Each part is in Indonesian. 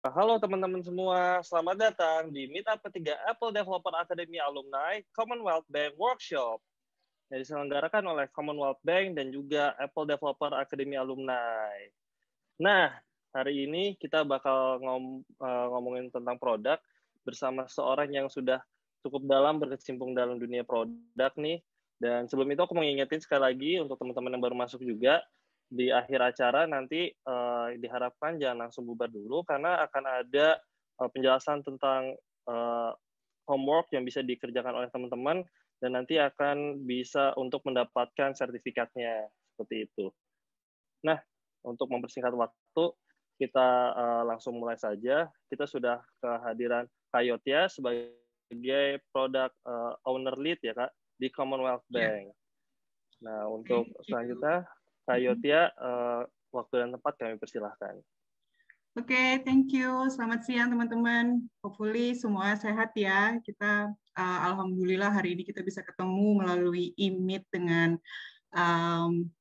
Halo teman-teman semua, selamat datang di Meetup ketiga Apple Developer Academy Alumni Commonwealth Bank Workshop yang diselenggarakan oleh Commonwealth Bank dan juga Apple Developer Academy Alumni. Nah, hari ini kita bakal ngomongin tentang produk bersama seorang yang sudah cukup dalam berkecimpung dalam dunia produk nih. Dan sebelum itu aku mau ngingetin sekali lagi untuk teman-teman yang baru masuk juga, di akhir acara nanti diharapkan jangan langsung bubar dulu karena akan ada penjelasan tentang homework yang bisa dikerjakan oleh teman-teman dan nanti akan bisa untuk mendapatkan sertifikatnya seperti itu. Nah, untuk mempersingkat waktu, kita langsung mulai saja. Kita sudah kehadiran Kak Yotya sebagai product owner lead ya Kak di Commonwealth Ya, Bank. Nah, untuk thank you. selanjutnya Kak Yotya, waktu dan tempat kami persilahkan. Oke, thank you. Selamat siang teman-teman. Hopefully semua sehat ya. Kita alhamdulillah hari ini kita bisa ketemu melalui e-meet dengan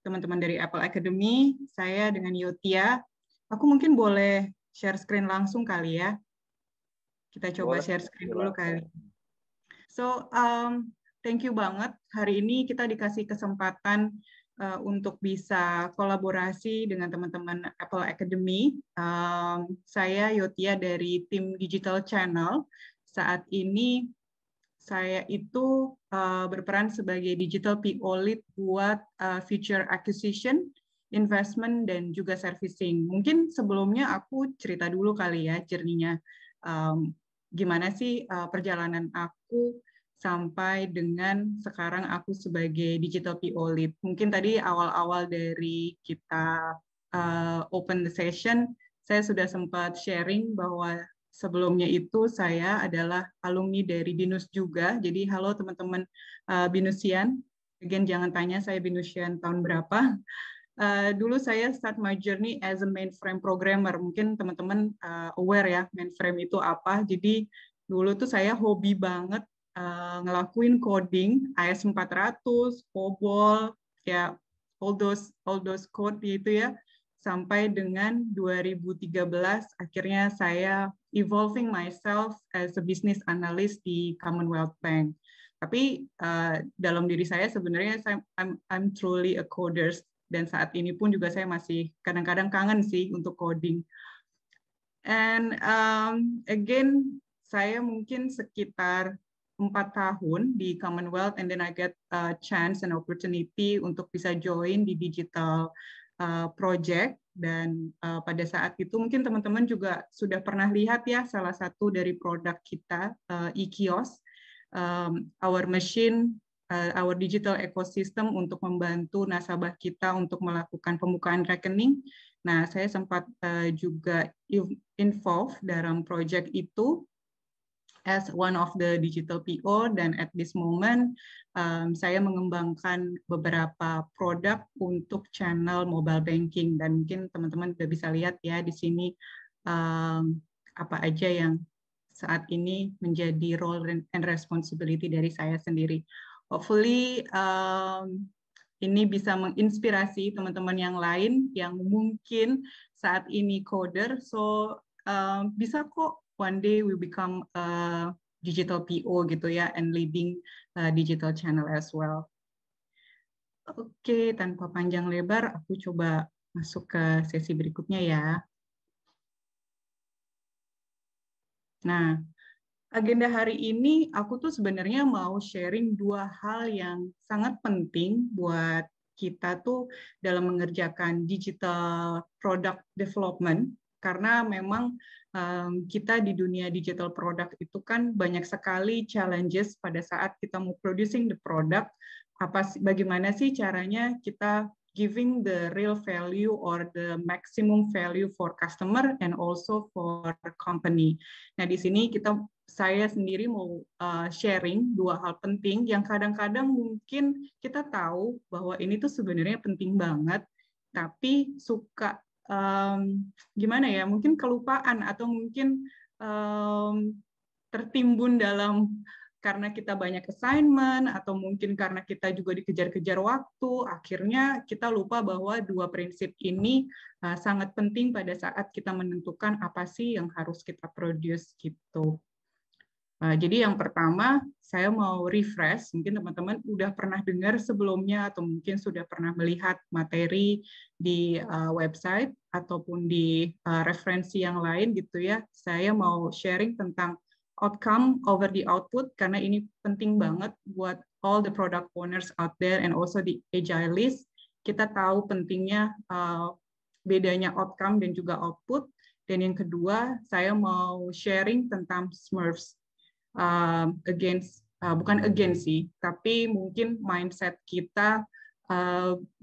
teman-teman dari Apple Academy. Saya dengan Yotia. Aku mungkin boleh share screen langsung kali ya. Kita coba Boleh, share screen dulu kali. silakan. So, thank you banget. Hari ini kita dikasih kesempatan untuk bisa kolaborasi dengan teman-teman Apple Academy. Saya Yotia dari tim Digital Channel. Saat ini saya itu berperan sebagai Digital PO Lead buat Future Acquisition, Investment, dan juga Servicing. Mungkin sebelumnya aku cerita dulu kali ya, journey-nya. Gimana sih perjalanan aku sampai dengan sekarang aku sebagai Digital PO Lead. Mungkin tadi awal-awal dari kita open the session, saya sudah sempat sharing bahwa sebelumnya itu saya adalah alumni dari BINUS juga. Jadi halo teman-teman BINUSian. Again, jangan tanya saya BINUSian tahun berapa. Dulu saya start my journey as a mainframe programmer. Mungkin teman-teman aware ya mainframe itu apa. Jadi dulu tuh saya hobi banget ngelakuin coding AS400, COBOL, ya all those code gitu ya. Sampai dengan 2013 akhirnya saya evolving myself as a business analyst di Commonwealth Bank. Tapi dalam diri saya sebenarnya I'm truly a coder dan saat ini pun juga saya masih kadang-kadang kangen sih untuk coding. And again, saya mungkin sekitar 4 tahun di Commonwealth, and then I get a chance and opportunity untuk bisa join di digital project. Dan pada saat itu mungkin teman-teman juga sudah pernah lihat ya salah satu dari produk kita, e-kiosk, our machine, our digital ecosystem untuk membantu nasabah kita untuk melakukan pembukaan rekening. Nah, saya sempat juga involved dalam project itu as one of the digital PO, dan at this moment saya mengembangkan beberapa produk untuk channel mobile banking, dan mungkin teman-teman sudah bisa lihat ya di sini apa aja yang saat ini menjadi role and responsibility dari saya sendiri. Hopefully ini bisa menginspirasi teman-teman yang lain yang mungkin saat ini coder. So bisa kok one day we become a digital PO gitu ya, and leading digital channel as well. Oke, tanpa panjang lebar, aku coba masuk ke sesi berikutnya ya. Nah, agenda hari ini aku tuh sebenarnya mau sharing dua hal yang sangat penting buat kita tuh dalam mengerjakan digital product development, karena memang kita di dunia digital product itu kan banyak sekali challenges pada saat kita mau producing the product. Bagaimana sih caranya kita giving the real value or the maximum value for customer and also for company. Nah, di sini saya sendiri mau sharing dua hal penting yang kadang-kadang mungkin kita tahu bahwa ini tuh sebenarnya penting banget, tapi suka gimana ya, mungkin kelupaan atau mungkin tertimbun dalam karena kita banyak assignment atau mungkin karena kita juga dikejar-kejar waktu, akhirnya kita lupa bahwa dua prinsip ini sangat penting pada saat kita menentukan apa sih yang harus kita produce gitu. Jadi yang pertama, saya mau refresh, mungkin teman-teman udah pernah dengar sebelumnya atau mungkin sudah pernah melihat materi di website ataupun di referensi yang lain gitu ya. Saya mau sharing tentang outcome over the output karena ini penting banget buat all the product owners out there and also the agilists. Kita tahu pentingnya bedanya outcome dan juga output. Dan yang kedua, saya mau sharing tentang Smurfs. Bukan against sih, tapi mungkin mindset kita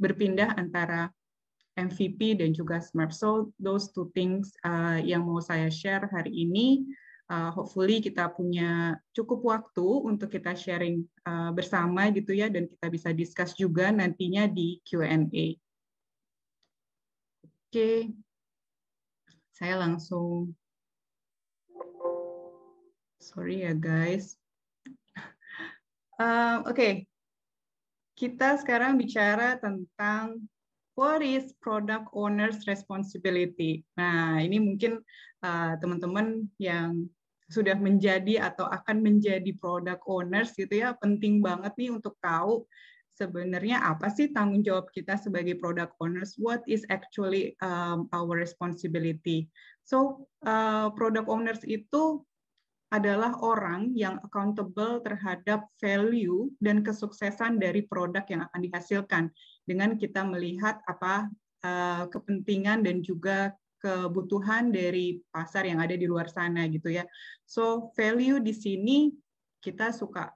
berpindah antara MVP dan juga Smurf. So those two things yang mau saya share hari ini. Hopefully kita punya cukup waktu untuk kita sharing bersama gitu ya, dan kita bisa discuss juga nantinya di Q&A. Oke, saya langsung. Sorry ya guys. Oke. Kita sekarang bicara tentang what is product owner's responsibility. Nah, ini mungkin teman-teman yang sudah menjadi atau akan menjadi product owners gitu ya, penting banget nih untuk tahu sebenarnya apa sih tanggung jawab kita sebagai product owners, what is actually our responsibility. So, product owners itu adalah orang yang accountable terhadap value dan kesuksesan dari produk yang akan dihasilkan dengan kita melihat apa kepentingan dan juga kebutuhan dari pasar yang ada di luar sana gitu ya. So value di sini kita suka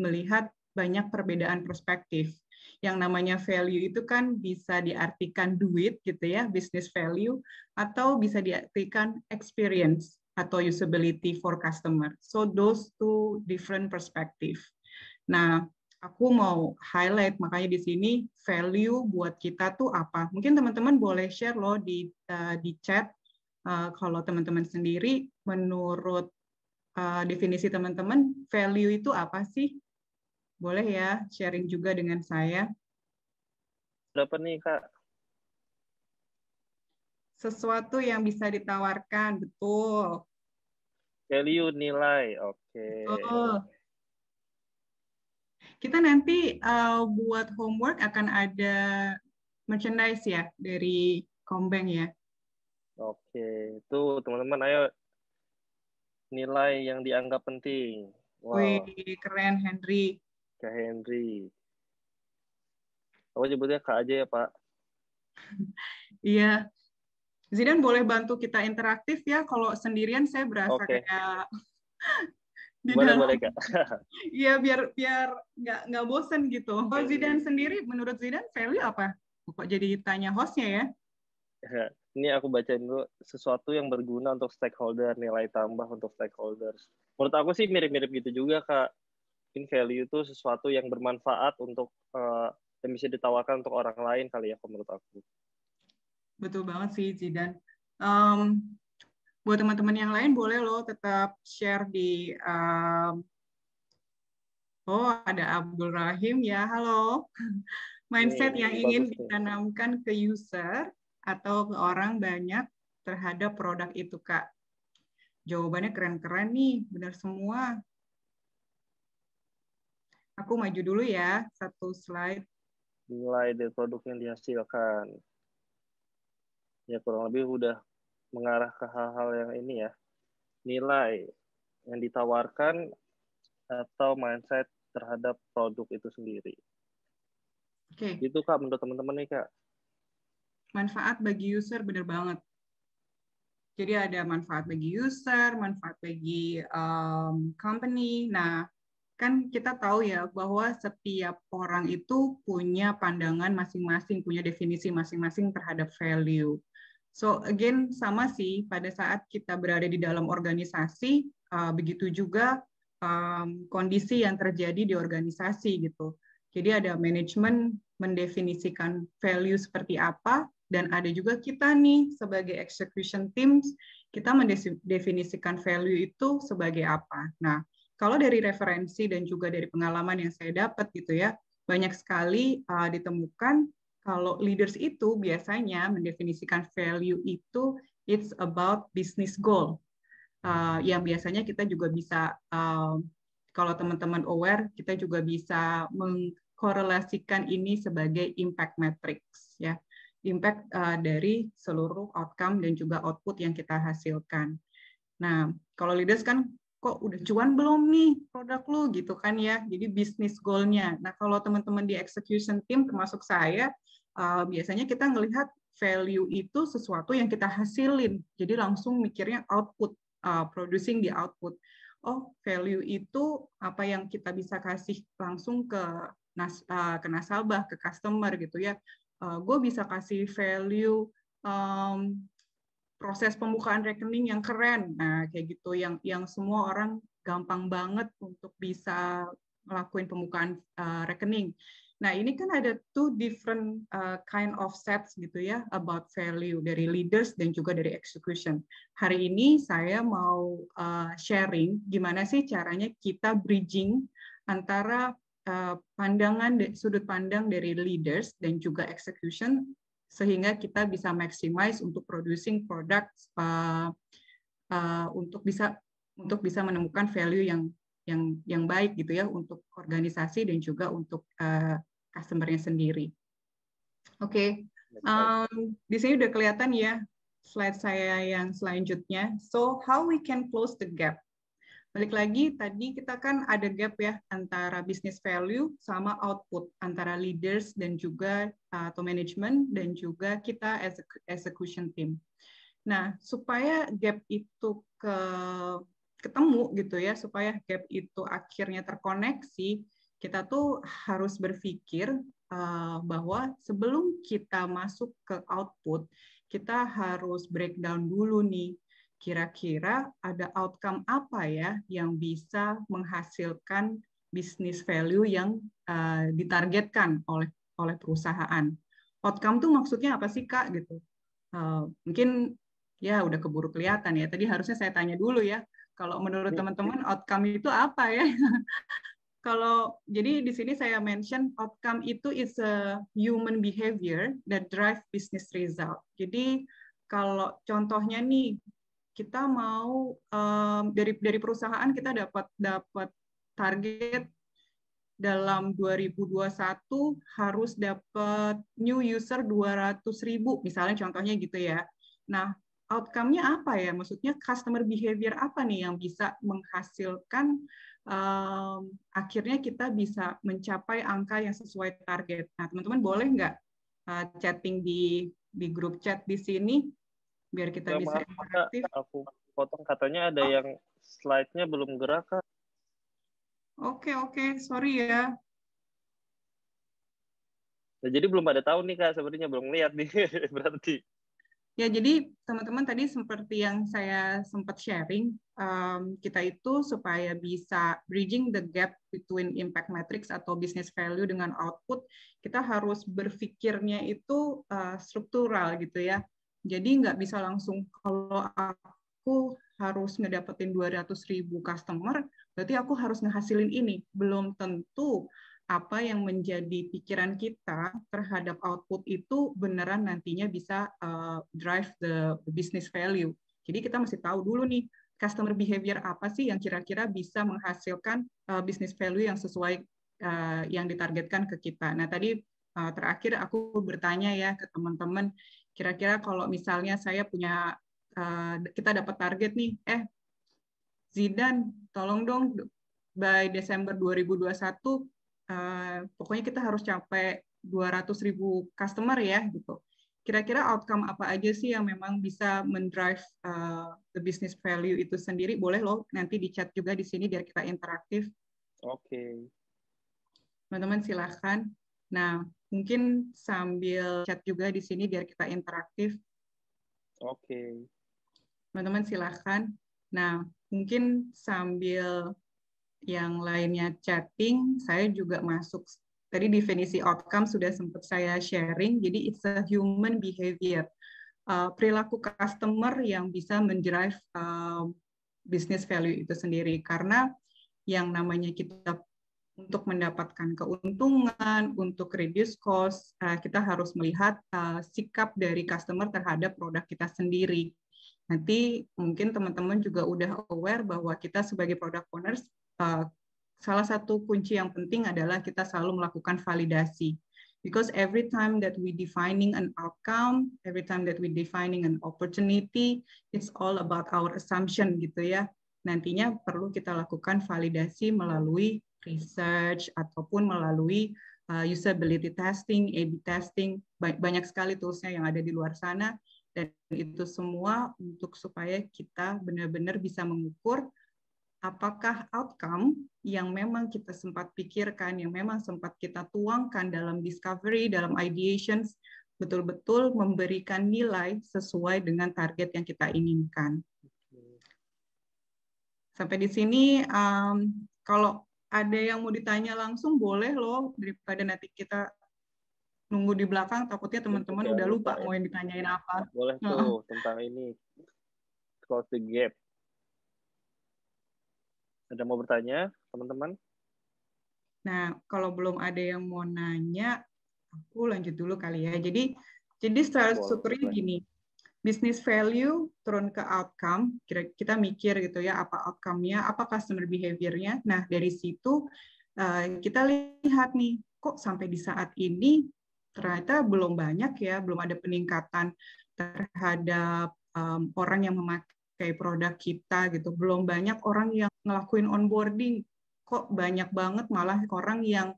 melihat banyak perbedaan perspektif. Yang namanya value itu kan bisa diartikan duit gitu ya, business value, atau bisa diartikan experience atau usability for customer. So those two different perspective. Nah, aku mau highlight makanya di sini value buat kita tuh apa. Mungkin teman-teman boleh share loh di chat kalau teman-teman sendiri menurut definisi teman-teman value itu apa sih? Boleh ya sharing juga dengan saya. Berapa nih, Kak? Sesuatu yang bisa ditawarkan, betul. Value, nilai, oke. Betul. Kita nanti buat homework akan ada merchandise ya dari Kombank ya. Oke, itu teman-teman ayo nilai yang dianggap penting. Wow. Wih, keren Henry. Kak Henry. Aku nyebutnya Kak aja ya, Pak. Iya. Zidan boleh bantu kita interaktif ya. Kalau sendirian saya berasa kayak di boleh, dalam. boleh, Kak. Iya, biar nggak bosen gitu. Kalau Zidan sendiri, menurut Zidan value apa? Kok jadi tanya hostnya ya? Ini aku bacain dulu sesuatu yang berguna untuk stakeholder, nilai tambah untuk stakeholders. Menurut aku sih mirip-mirip gitu juga, Kak. In value itu sesuatu yang bermanfaat untuk yang bisa ditawarkan untuk orang lain kali ya, menurut aku. Betul banget sih, Zidan. Buat teman-teman yang lain boleh loh tetap share di oh, ada Abdul Rahim ya, halo. Mindset yang ingin ditanamkan ke user atau ke orang banyak terhadap produk itu, Kak. Jawabannya keren-keren nih, benar semua. Aku maju dulu ya, satu slide. Nilai dari produk yang dihasilkan. Ya kurang lebih udah mengarah ke hal-hal yang ini ya. Nilai yang ditawarkan atau mindset terhadap produk itu sendiri. Oke. Itu Kak, menurut teman-teman nih Kak. Manfaat bagi user benar banget. Jadi ada manfaat bagi user, manfaat bagi company. Nah, kan kita tahu ya bahwa setiap orang itu punya pandangan masing-masing, punya definisi masing-masing terhadap value. So again sama sih pada saat kita berada di dalam organisasi, begitu juga kondisi yang terjadi di organisasi gitu. Jadi ada manajemen mendefinisikan value seperti apa, dan ada juga kita nih sebagai execution teams, kita mendefinisikan value itu sebagai apa. Nah, kalau dari referensi dan juga dari pengalaman yang saya dapat gitu ya, banyak sekali ditemukan kalau leaders itu biasanya mendefinisikan value itu it's about business goal. Yang biasanya kita juga bisa, kalau teman-teman aware, kita juga bisa mengkorelasikan ini sebagai impact matrix, ya, impact dari seluruh outcome dan juga output yang kita hasilkan. Nah, kalau leaders kan, kok udah cuan belum nih produk lu gitu kan ya, jadi bisnis goal-nya. Nah, kalau teman-teman di execution team termasuk saya, biasanya kita ngelihat value itu sesuatu yang kita hasilin, jadi langsung mikirnya output, producing di output. Oh, value itu apa yang kita bisa kasih langsung ke nasabah, ke customer gitu ya. Gue bisa kasih value proses pembukaan rekening yang keren, nah kayak gitu, yang semua orang gampang banget untuk bisa ngelakuin pembukaan rekening. Nah ini kan ada two different kind of sets gitu ya about value dari leaders dan juga dari execution. Hari ini saya mau sharing gimana sih caranya kita bridging antara pandangan sudut pandang dari leaders dan juga execution sehingga kita bisa maximize untuk producing products untuk bisa menemukan value yang baik gitu ya untuk organisasi dan juga untuk customer-nya sendiri. Oke, di sini udah kelihatan ya slide saya yang selanjutnya. So how we can close the gap? Balik lagi, tadi kita kan ada gap ya antara business value sama output, antara leaders dan juga atau management dan juga kita as execution team. Nah, supaya gap itu ketemu gitu ya, supaya gap itu akhirnya terkoneksi, kita tuh harus berpikir bahwa sebelum kita masuk ke output, kita harus breakdown dulu nih, kira-kira ada outcome apa ya yang bisa menghasilkan business value yang ditargetkan oleh perusahaan. Outcome tuh maksudnya apa sih Kak gitu? Mungkin ya udah keburu kelihatan ya. Tadi harusnya saya tanya dulu ya. Kalau menurut teman-teman outcome itu apa ya? Kalau jadi di sini saya mention outcome itu is a human behavior that drive business result. Jadi kalau contohnya nih kita mau dari perusahaan kita dapat target dalam 2021 harus dapat new user 200.000 misalnya contohnya gitu ya. Nah, outcome-nya apa ya? Maksudnya customer behavior apa nih yang bisa menghasilkan akhirnya kita bisa mencapai angka yang sesuai target. Nah, teman-teman boleh nggak chatting di grup chat di sini biar kita bisa interaktif. Aku potong, katanya ada yang slide-nya belum gerak, Kak. Oke, sorry ya. Nah, jadi belum ada tahu nih Kak, sebenarnya belum lihat nih berarti. Ya, jadi teman-teman tadi seperti yang saya sempat sharing, kita itu supaya bisa bridging the gap between impact matrix atau business value dengan output, kita harus berpikirnya itu struktural gitu ya. Jadi nggak bisa langsung kalau aku harus ngedapetin 200.000 customer, berarti aku harus ngehasilin ini. Belum tentu apa yang menjadi pikiran kita terhadap output itu beneran nantinya bisa drive the business value. Jadi kita mesti tahu dulu nih, customer behavior apa sih yang kira-kira bisa menghasilkan business value yang sesuai yang ditargetkan ke kita. Nah tadi terakhir aku bertanya ya ke teman-teman, kira-kira kalau misalnya saya punya, kita dapat target nih, Zidan, tolong dong by Desember 2021, pokoknya kita harus capai 200.000 customer ya gitu. Kira-kira outcome apa aja sih yang memang bisa mendrive the business value itu sendiri? Boleh loh nanti di chat juga di sini biar kita interaktif. Oke. Teman-teman silahkan. Nah, mungkin sambil chat juga di sini biar kita interaktif. Oke. Teman-teman silahkan. Nah, mungkin sambil yang lainnya chatting, saya juga masuk. Tadi definisi outcome sudah sempat saya sharing, jadi it's a human behavior. Perilaku customer yang bisa mendrive business value itu sendiri. Karena yang namanya kita untuk mendapatkan keuntungan, untuk reduce cost, kita harus melihat sikap dari customer terhadap produk kita sendiri. Nanti mungkin teman-teman juga udah aware bahwa kita sebagai product owners, salah satu kunci yang penting adalah kita selalu melakukan validasi. Because every time that we defining an outcome, every time that we defining an opportunity, it's all about our assumption gitu ya. Nantinya perlu kita lakukan validasi melalui research ataupun melalui usability testing, A/B testing, banyak sekali toolsnya yang ada di luar sana, dan itu semua untuk supaya kita benar-benar bisa mengukur apakah outcome yang memang kita sempat pikirkan, yang memang sempat kita tuangkan dalam discovery, dalam ideations, betul-betul memberikan nilai sesuai dengan target yang kita inginkan. Sampai di sini, kalau ada yang mau ditanya langsung boleh loh, daripada nanti kita nunggu di belakang, takutnya teman-teman udah lupa mau yang ditanyain apa. Boleh tuh, tentang ini, close the gap. Ada mau bertanya, teman-teman? Nah, kalau belum ada yang mau nanya, aku lanjut dulu kali ya. Jadi secara strukturnya gini, business value turun ke outcome, kita mikir gitu ya, apa outcome-nya, apa customer behavior-nya. Nah, dari situ kita lihat nih, kok sampai di saat ini ternyata belum banyak ya, belum ada peningkatan terhadap orang yang memakai produk kita gitu. Belum banyak orang yang ngelakuin onboarding, kok banyak banget malah orang yang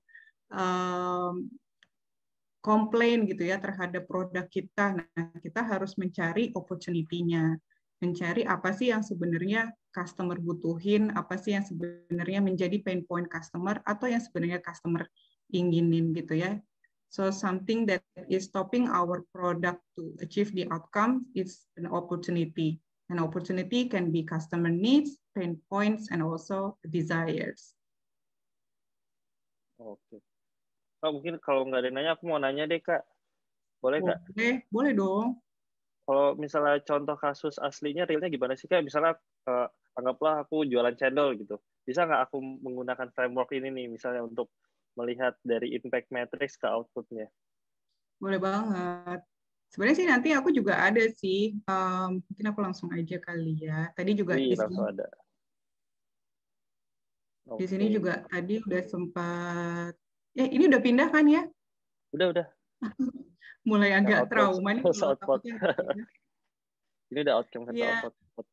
komplain gitu ya terhadap produk kita. Nah, kita harus mencari opportunity-nya, mencari apa sih yang sebenarnya customer butuhin, apa sih yang sebenarnya menjadi pain point customer, atau yang sebenarnya customer inginin gitu ya. So something that is stopping our product to achieve the outcome is an opportunity. An opportunity can be customer needs, pain points, and also desires. Oke. Kak, mungkin kalau nggak ada yang nanya, aku mau nanya deh, Kak. Boleh nggak? Boleh dong. Kalau misalnya contoh kasus aslinya, realnya gimana sih, Kak? Misalnya, anggaplah aku jualan cendol gitu. Bisa nggak aku menggunakan framework ini nih, misalnya untuk melihat dari impact matrix ke output-nya? Boleh banget. Sebenarnya sih nanti aku juga ada sih. Mungkin aku langsung aja kali ya. Tadi juga di sini ada. Di sini juga tadi udah sempat. Ini udah pindah kan ya? Udah. Mulai agak trauma nih kalau takutnya. Ini udah outcome ke output.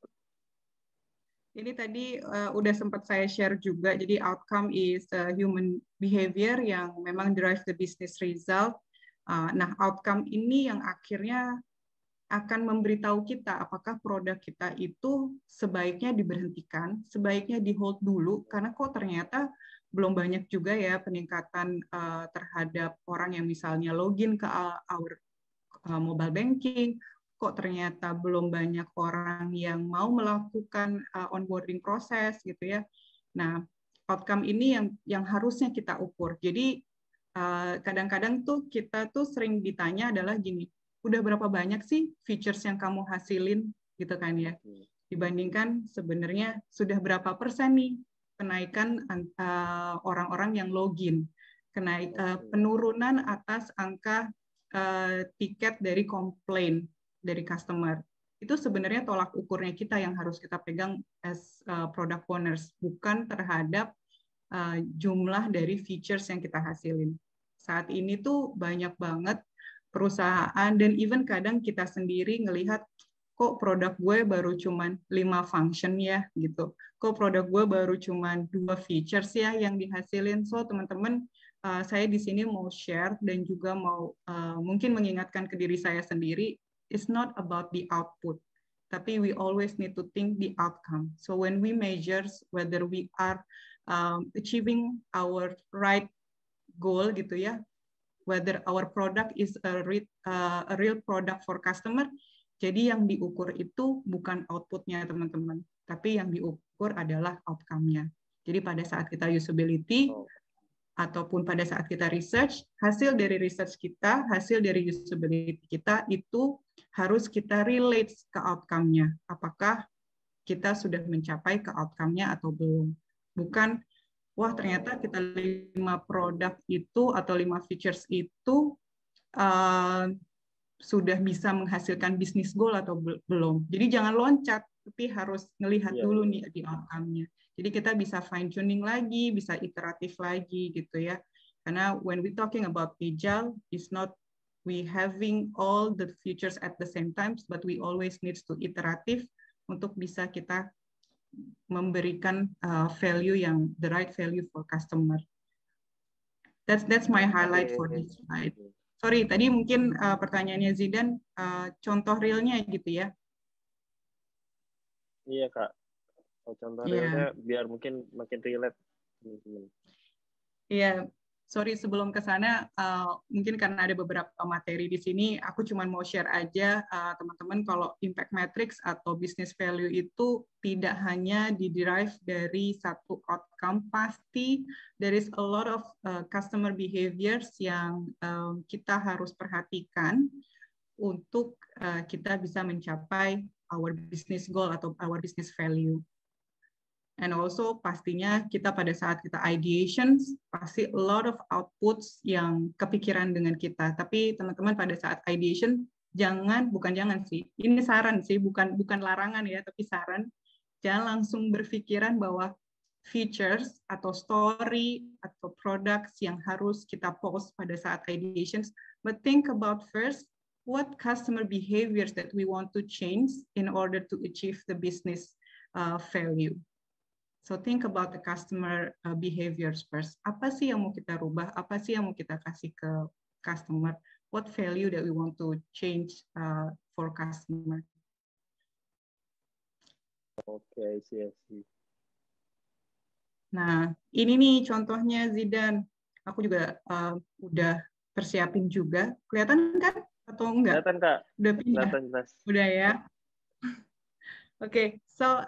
Ini tadi udah sempat saya share juga. Jadi outcome is human behavior yang memang drive the business result. Nah, outcome ini yang akhirnya akan memberitahu kita apakah produk kita itu sebaiknya diberhentikan, sebaiknya di hold dulu, karena kok ternyata belum banyak juga ya peningkatan terhadap orang yang misalnya login ke our mobile banking, kok ternyata belum banyak orang yang mau melakukan onboarding proses gitu ya. Nah, outcome ini yang harusnya kita ukur. Jadi kadang-kadang tuh kita tuh sering ditanya adalah gini, udah berapa banyak sih features yang kamu hasilin gitu kan ya, dibandingkan sebenarnya sudah berapa persen nih kenaikan orang-orang yang login, penurunan atas angka tiket dari komplain dari customer. Itu sebenarnya tolak ukurnya kita yang harus kita pegang as product owners, bukan terhadap jumlah dari features yang kita hasilin. Saat ini tuh banyak banget perusahaan dan even kadang kita sendiri ngelihat kok produk gue baru cuman 5 function ya gitu. Kok produk gue baru cuman 2 features ya yang dihasilin. So teman-teman, saya di sini mau share dan juga mau mungkin mengingatkan ke diri saya sendiri, it's not about the output, tapi we always need to think the outcome. So when we measure whether we are achieving our right goal gitu ya, whether our product is a real product for customer. Jadi yang diukur itu bukan outputnya teman-teman, tapi yang diukur adalah outcome-nya. Jadi pada saat kita usability, ataupun pada saat kita research, hasil dari research kita, hasil dari usability kita itu harus kita relate ke outcome-nya. Apakah kita sudah mencapai ke outcome-nya atau belum. Bukan, wah ternyata kita 5 produk itu atau 5 features itu sudah bisa menghasilkan bisnis goal atau belum. Jadi jangan loncat, tapi harus melihat dulu nih di outcome-nya. Jadi kita bisa fine tuning lagi, bisa iteratif lagi gitu ya. Karena when we talking about agile, it's not we having all the features at the same time, but we always needs to iteratif untuk bisa kita memberikan value yang the right value for customer. That's my highlight for this slide. Sorry, tadi mungkin pertanyaannya Zidan, contoh realnya gitu ya? Iya, Kak. Contoh realnya biar mungkin makin relate. Iya, sorry sebelum ke sana, mungkin karena ada beberapa materi di sini, aku cuma mau share aja teman-teman kalau impact matrix atau business value itu tidak hanya diderive dari satu outcome, pasti there is a lot of customer behaviors yang kita harus perhatikan untuk kita bisa mencapai our business goal atau our business value. And also pastinya kita pada saat kita ideation pasti a lot of outputs yang kepikiran dengan kita. Tapi teman-teman pada saat ideation bukan jangan sih. Ini saran sih, bukan larangan ya, tapi saran. Jangan langsung berpikiran bahwa features atau story atau products yang harus kita post pada saat ideations, but think about first what customer behaviors that we want to change in order to achieve the business value. So think about the customer behaviors first. Apa sih yang mau kita rubah? Apa sih yang mau kita kasih ke customer? What value that we want to change for customer? Oke, I see. Nah, ini nih contohnya Zidan. Aku juga udah persiapin juga. Kelihatan kan atau enggak? Kelihatan, Kak. Udah pindah. Kelihatan jelas. Udah ya. Oke, so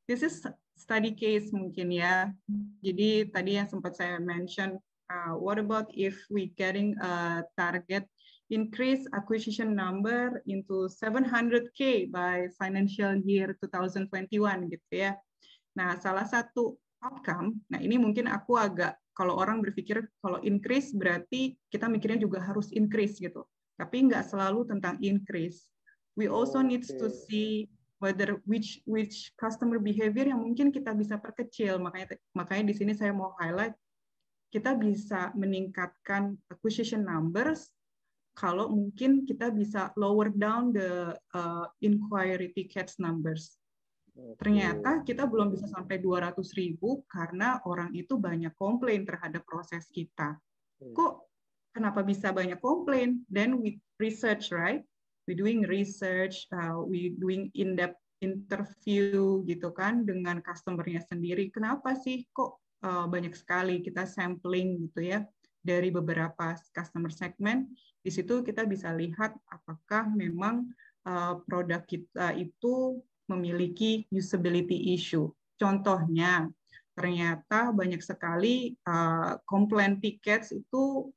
this is study case mungkin ya. Jadi tadi yang sempat saya mention, what about if we getting a target increase acquisition number into 700K by financial year 2021 gitu ya. Nah, salah satu outcome, nah ini mungkin aku agak, kalau orang berpikir kalau increase berarti kita mikirnya juga harus increase gitu. Tapi nggak selalu tentang increase. We also needs to see whether which customer behavior yang mungkin kita bisa perkecil. Makanya di sini saya mau highlight, kita bisa meningkatkan acquisition numbers kalau mungkin kita bisa lower down the inquiry tickets numbers. Ternyata kita belum bisa sampai 200.000 karena orang itu banyak komplain terhadap proses kita. Kok kenapa bisa banyak komplain? Then we research, right? We doing research, we doing in-depth interview gitu kan dengan customer-nya sendiri. Kenapa sih kok banyak sekali kita sampling gitu ya dari beberapa customer segment. Di situ kita bisa lihat apakah memang produk kita itu memiliki usability issue. Contohnya, ternyata banyak sekali complaint tickets itu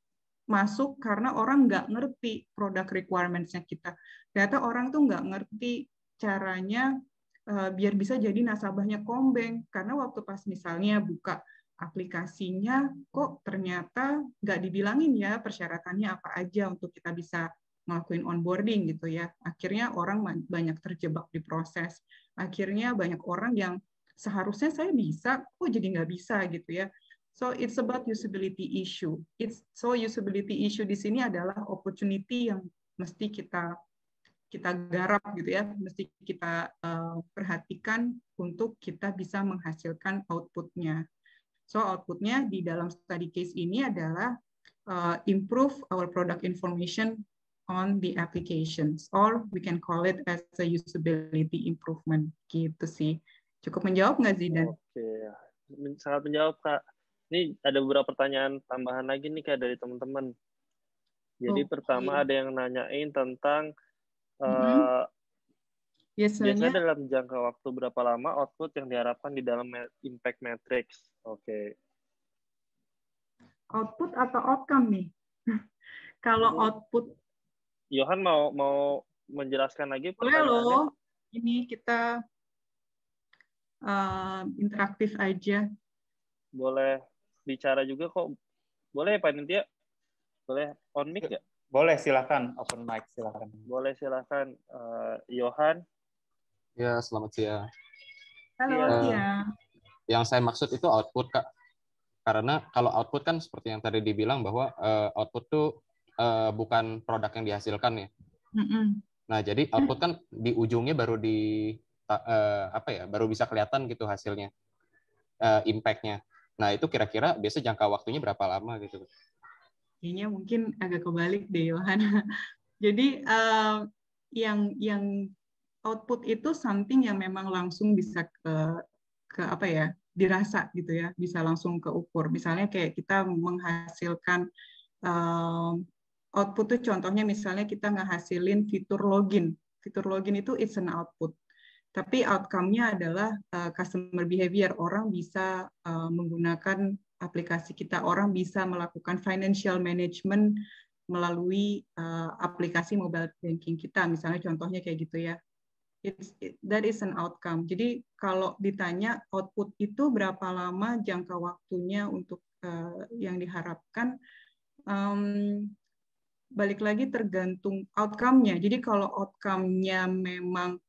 masuk karena orang nggak ngerti produk requirements-nya kita. Ternyata orang tuh nggak ngerti caranya biar bisa jadi nasabahnya Kombank. Karena waktu pas misalnya buka aplikasinya, kok ternyata nggak dibilangin ya persyaratannya apa aja untuk kita bisa ngelakuin onboarding gitu ya. Akhirnya orang banyak terjebak di proses. Akhirnya banyak orang yang seharusnya saya bisa, kok jadi nggak bisa gitu ya. So it's about usability issue. Usability issue di sini adalah opportunity yang mesti kita garap gitu ya, mesti kita perhatikan untuk kita bisa menghasilkan outputnya. So outputnya di dalam study case ini adalah improve our product information on the applications, or we can call it as a usability improvement. Gitu sih. Cukup menjawab nggak Zidan? Oke, sangat menjawab Kak. Ini ada beberapa pertanyaan tambahan lagi nih Kak dari teman-teman. Jadi pertama ada yang nanyain tentang biasanya dalam jangka waktu berapa lama output yang diharapkan di dalam impact matrix. Oke. Output atau outcome nih? Kalau output, Johan mau menjelaskan lagi boleh loh. Ini kita interaktif aja. Boleh bicara juga kok. Boleh ya panitia? Boleh on mic nggak? Boleh, silakan. Open mic, silakan. Boleh, silakan. Johan. Ya, selamat siang. Halo, siang. Yang saya maksud itu output, Kak. Karena kalau output kan seperti yang tadi dibilang bahwa output tuh bukan produk yang dihasilkan ya. Nah, jadi output kan di ujungnya baru baru bisa kelihatan gitu hasilnya, impact-nya. Nah, itu kira-kira biasa jangka waktunya berapa lama gitu? Kayaknya mungkin agak kebalik deh, Yohan. Jadi yang output itu something yang memang langsung bisa ke apa ya, dirasa gitu ya, bisa langsung keukur. Misalnya kayak kita menghasilkan output itu contohnya misalnya kita ngehasilin fitur login. Fitur login itu it's an output. Tapi outcome-nya adalah customer behavior. Orang bisa menggunakan aplikasi kita, orang bisa melakukan financial management melalui aplikasi mobile banking kita. Misalnya contohnya kayak gitu ya. That is an outcome. Jadi kalau ditanya output itu berapa lama jangka waktunya untuk yang diharapkan, balik lagi tergantung outcome-nya. Jadi kalau outcome-nya memang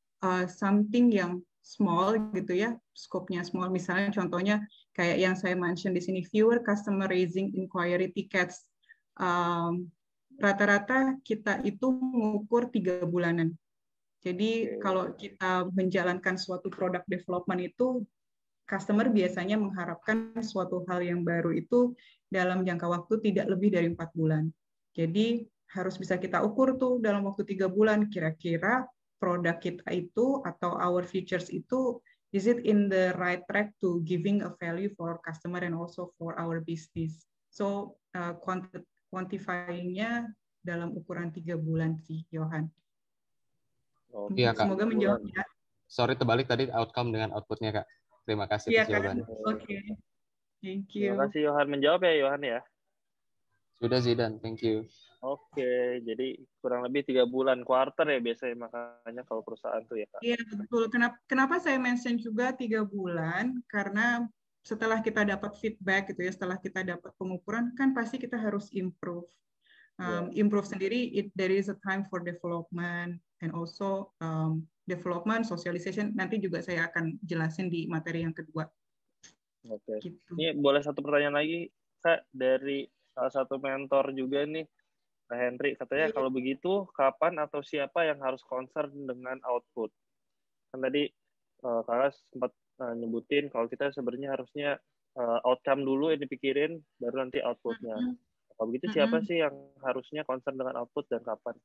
something yang small gitu ya, scope-nya small, misalnya contohnya kayak yang saya mention di sini, fewer customer raising inquiry tickets. Rata-rata kita itu mengukur 3 bulanan. Jadi kalau kita menjalankan suatu product development itu, customer biasanya mengharapkan suatu hal yang baru itu dalam jangka waktu tidak lebih dari 4 bulan. Jadi harus bisa kita ukur tuh dalam waktu 3 bulan, kira-kira produk kita itu atau our features itu, is it in the right track to giving a value for customer and also for our business. So quantifying-nya dalam ukuran 3 bulan sih, Johan. Iya, Kak. Semoga menjawab ya. Sorry terbalik tadi outcome dengan outputnya, Kak. Terima kasih atas jawabannya. Oke. Thank you. Terima kasih Johan. Menjawab ya Johan ya. Sudah Zidan, thank you. Oke, jadi kurang lebih 3 bulan, quarter ya biasanya, makanya kalau perusahaan tuh ya Kak. Iya betul. Kenapa saya mention juga 3 bulan? Karena setelah kita dapat feedback gitu ya, setelah kita dapat pengukuran, kan pasti kita harus improve. Improve sendiri, there is a time for development and also development, socialization. Nanti juga saya akan jelasin di materi yang kedua. Oke. Gitu. Ini boleh satu pertanyaan lagi Kak, dari salah satu mentor juga nih, Pak Henry. Katanya kalau begitu, kapan atau siapa yang harus concern dengan output? Kan tadi Kakak sempat nyebutin kalau kita sebenarnya harusnya outcome dulu yang dipikirin, baru nanti outputnya. Kalau begitu siapa sih yang harusnya concern dengan output dan kapan?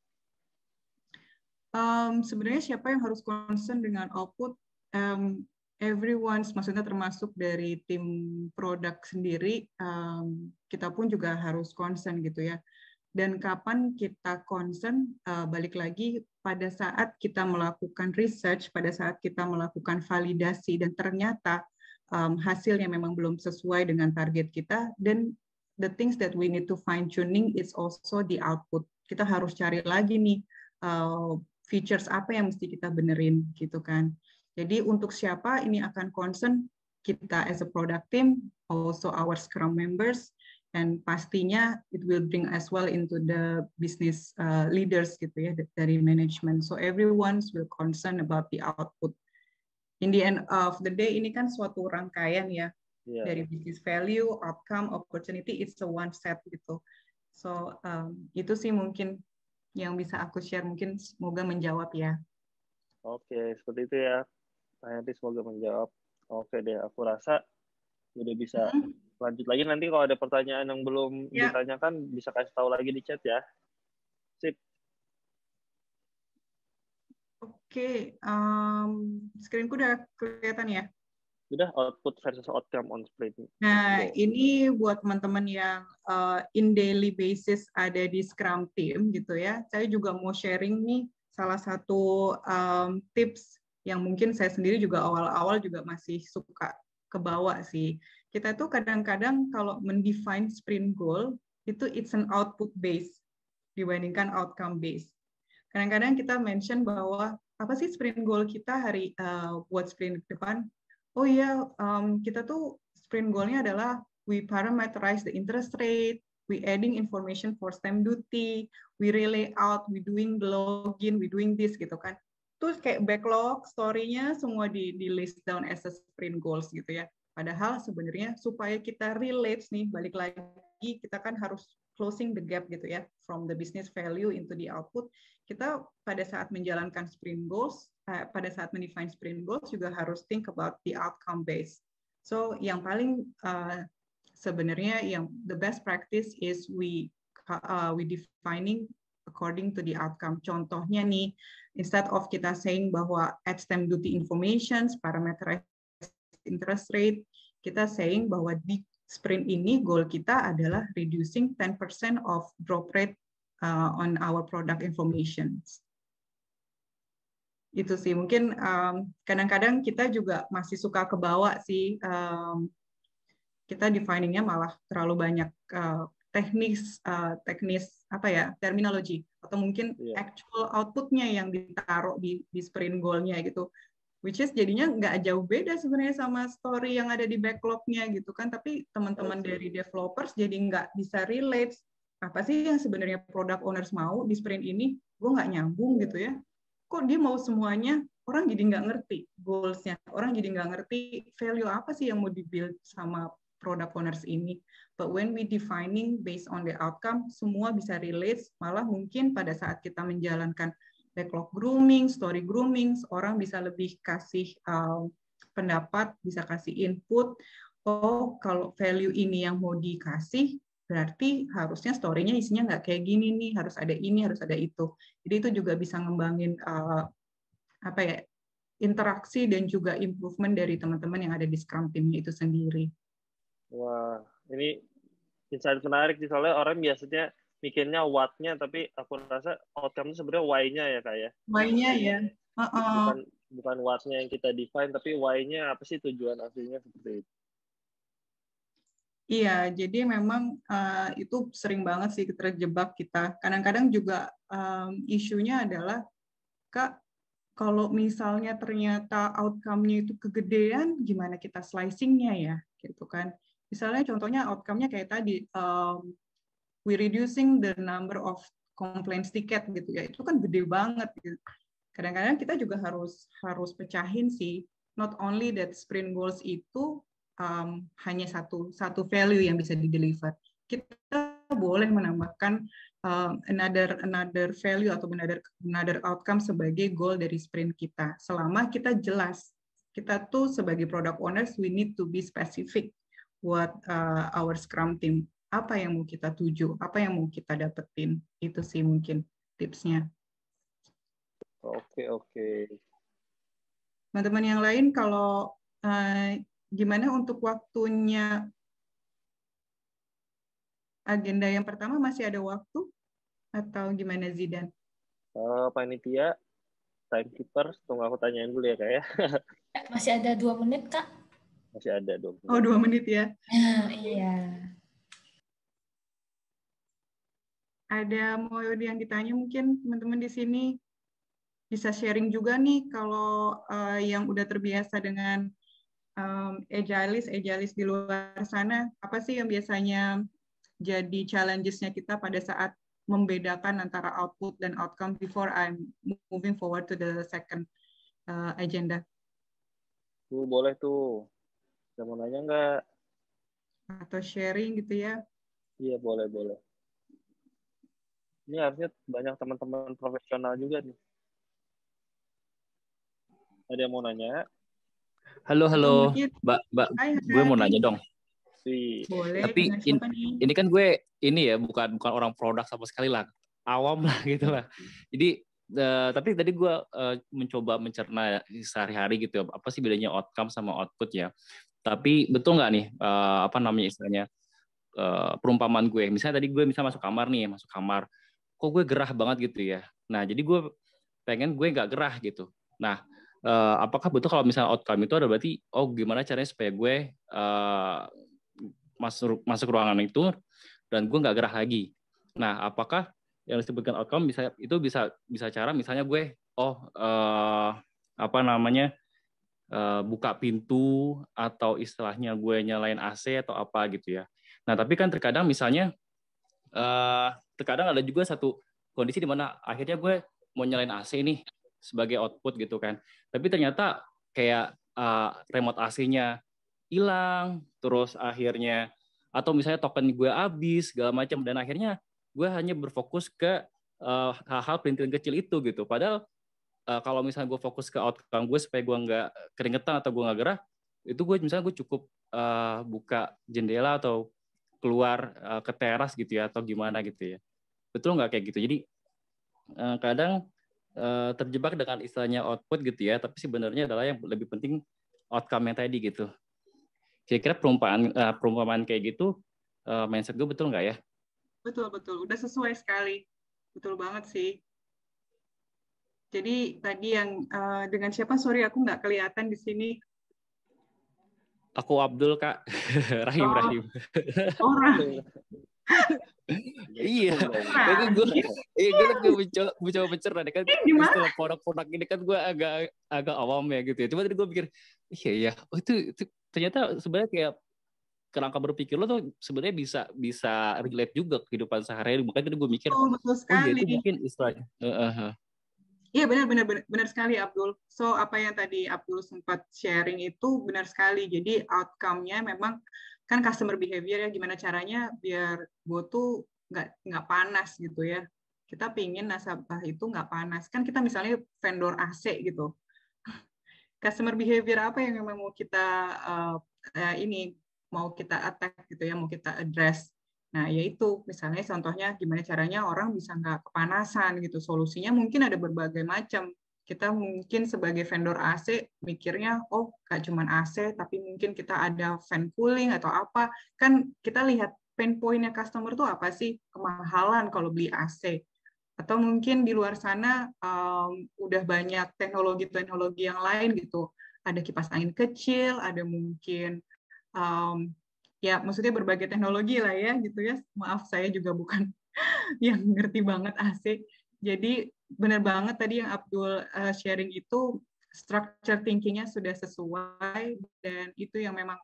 Sebenarnya siapa yang harus concern dengan output? Everyone's, maksudnya termasuk dari tim produk sendiri, kita pun juga harus concern gitu ya. Dan kapan kita concern, balik lagi pada saat kita melakukan research, pada saat kita melakukan validasi dan ternyata hasilnya memang belum sesuai dengan target kita, dan the things that we need to fine tuning is also the output. Kita harus cari lagi nih features apa yang mesti kita benerin gitu kan. Jadi untuk siapa ini akan concern, kita as a product team, also our Scrum members, and pastinya it will bring as well into the business leaders gitu ya, dari management. So everyone will concern about the output. In the end of the day, ini kan suatu rangkaian ya, dari business value, outcome, opportunity, it's a one set gitu. So itu sih mungkin yang bisa aku share, mungkin semoga menjawab ya. Oke, seperti itu ya. Nanti semoga menjawab. Oke deh, aku rasa udah bisa lanjut lagi. Nanti kalau ada pertanyaan yang belum ditanyakan, bisa kasih tahu lagi di chat ya. Sip. Oke, screen-ku udah kelihatan ya? Udah, output versus outcome on sprint. Nah, ini buat teman-teman yang in daily basis ada di Scrum team gitu ya. Saya juga mau sharing nih salah satu tips yang mungkin saya sendiri juga awal-awal juga masih suka kebawa sih. Kita tuh kadang-kadang kalau mendefine sprint goal, itu it's an output base dibandingkan outcome base. Kadang-kadang kita mention bahwa apa sih sprint goal kita buat sprint depan? oh iya, kita tuh sprint goal-nya adalah we parameterize the interest rate, we adding information for stamp duty, we relay out, we doing the login, we doing this gitu kan. Terus kayak backlog, story-nya semua di list down as a sprint goals gitu ya. Padahal sebenarnya supaya kita relate nih, balik lagi kita kan harus closing the gap gitu ya, from the business value into the output. Kita pada saat menjalankan sprint goals, pada saat mendefine sprint goals juga harus think about the outcome base. So yang paling sebenarnya yang the best practice is we defining according to the outcome. Contohnya nih, instead of kita saying bahwa add stamp duty information, parameterize interest rate, kita saying bahwa di sprint ini goal kita adalah reducing 10% of drop rate on our product information. Itu sih, mungkin kadang-kadang kita juga masih suka kebawa sih, kita defining-nya malah terlalu banyak teknis apa ya, terminologi, atau mungkin actual output-nya yang ditaruh di sprint goal-nya gitu. Which is jadinya nggak jauh beda sebenarnya sama story yang ada di backlog-nya gitu kan, tapi teman-teman dari developers jadi nggak bisa relate apa sih yang sebenarnya product owners mau di sprint ini, gue nggak nyambung gitu ya. Kok dia mau semuanya, orang jadi nggak ngerti goals-nya, orang jadi nggak ngerti value apa sih yang mau di-build sama product owners ini. But when we defining based on the outcome, semua bisa relate, malah mungkin pada saat kita menjalankan backlog grooming, story grooming, orang bisa lebih kasih pendapat, bisa kasih input, oh kalau value ini yang mau dikasih, berarti harusnya story-nya isinya nggak kayak gini nih, harus ada ini, harus ada itu. Jadi itu juga bisa ngembangin apa ya, interaksi dan juga improvement dari teman-teman yang ada di Scrum team-nya itu sendiri. Wah, ini insight menarik sih, soalnya orang biasanya mikirnya what-nya, tapi aku rasa outcome itu sebenarnya why-nya ya Kak ya. Why-nya ya. Bukan what-nya yang kita define, tapi why-nya apa sih tujuan aslinya seperti itu. Iya, jadi memang itu sering banget sih terjebak kita. Kadang-kadang juga isunya adalah, Kak, kalau misalnya ternyata outcome-nya itu kegedean, gimana kita slicing-nya ya, gitu kan. Misalnya contohnya outcome-nya kayak tadi, we reducing the number of complaints ticket gitu ya, itu kan gede banget gitu. Kadang-kadang kita juga harus pecahin sih, not only that sprint goals itu hanya satu value yang bisa di-deliver. Kita boleh menambahkan another value atau another outcome sebagai goal dari sprint kita. Selama kita jelas, kita tuh sebagai product owners, we need to be specific what our Scrum team, apa yang mau kita tuju, apa yang mau kita dapetin. Itu sih mungkin tipsnya. Oke. Teman-teman yang lain, kalau gimana untuk waktunya? Agenda yang pertama masih ada waktu? Atau gimana Zidan? Panitia, timekeeper, tunggu aku tanyain dulu ya Kak ya. Masih ada 2 menit Kak. Masih ada 2 menit. Oh 2 menit ya? Iya. Ada mau yang ditanya mungkin teman-teman di sini bisa sharing juga nih kalau yang udah terbiasa dengan agilis di luar sana, apa sih yang biasanya jadi challenges-nya kita pada saat membedakan antara output dan outcome before I'm moving forward to the second agenda. Boleh tuh. Ada mau nanya nggak? Atau sharing gitu ya? Iya, boleh. Ini harusnya banyak teman-teman profesional juga nih. Ada yang mau nanya? Halo, Mbak. Hai. Gue mau nanya dong. Boleh. Tapi ini kan gue bukan orang produk sama sekali lah, awam lah gitu lah. Jadi tapi tadi gue mencoba mencerna sehari-hari gitu, apa sih bedanya outcome sama output ya. Tapi betul nggak nih apa namanya istilahnya perumpamaan gue. Misalnya tadi gue masuk kamar, kok gue gerah banget gitu ya. Nah jadi gue pengen gue nggak gerah gitu. Nah apakah betul kalau misalnya outcome itu ada berarti gimana caranya supaya gue masuk ruangan itu dan gue nggak gerah lagi. Nah, apakah yang disebutkan outcome bisa cara misalnya gue apa namanya buka pintu atau istilahnya gue nyalain AC atau apa gitu ya. Nah tapi kan terkadang misalnya terkadang ada juga satu kondisi di mana akhirnya gue mau nyalain AC nih sebagai output gitu kan. Tapi ternyata kayak remote AC-nya hilang, terus akhirnya atau misalnya token gue habis segala macam dan akhirnya gue hanya berfokus ke hal-hal perintilan kecil itu gitu. Padahal kalau misalnya gue fokus ke outcome gue supaya gue nggak keringetan atau gue nggak gerah, itu gue misalnya gue cukup buka jendela atau keluar ke teras gitu ya atau gimana gitu ya. Betul nggak kayak gitu? Jadi kadang terjebak dengan istilahnya output gitu ya, tapi sebenarnya adalah yang lebih penting outcome-nya tadi gitu. Kira-kira perumpamaan kayak gitu mindset gue betul nggak ya? Betul, udah sesuai sekali, betul banget sih. Jadi tadi yang dengan siapa? Sorry, aku nggak kelihatan di sini. Aku Abdul, Kak. Rahim. Rahim. Iya. Tapi gue lagi mencoba mencerna kan istilah produk ini kan gue agak awam ya gitu ya. Cuma tadi gue pikir, iya. Oh, itu ternyata sebenarnya kayak kerangka berpikir lo tuh sebenarnya bisa relate juga ke kehidupan sehari-hari. Makanya gue mikir, betul sekali. Iya itu mungkin istilahnya. Iya benar sekali Abdul. So apa yang tadi Abdul sempat sharing itu benar sekali. Jadi outcome-nya memang kan customer behavior ya, gimana caranya biar gue tuh nggak panas gitu ya. Kita pingin nasabah itu nggak panas. Kan kita misalnya vendor AC gitu. Customer behavior apa yang memang mau kita mau kita attack gitu ya, mau kita address. Nah, yaitu misalnya contohnya gimana caranya orang bisa nggak kepanasan gitu. Solusinya mungkin ada berbagai macam. Kita mungkin sebagai vendor AC mikirnya, oh nggak cuma AC, tapi mungkin kita ada fan cooling atau apa. Kan kita lihat pain point-nya customer tuh apa sih? Kemahalan kalau beli AC. Atau mungkin di luar sana udah banyak teknologi-teknologi yang lain gitu. Ada kipas angin kecil, ada mungkin ya maksudnya berbagai teknologi lah ya gitu ya. Maaf saya juga bukan yang ngerti banget AC. Jadi benar banget tadi yang Abdul sharing itu structure thinking-nya sudah sesuai dan itu yang memang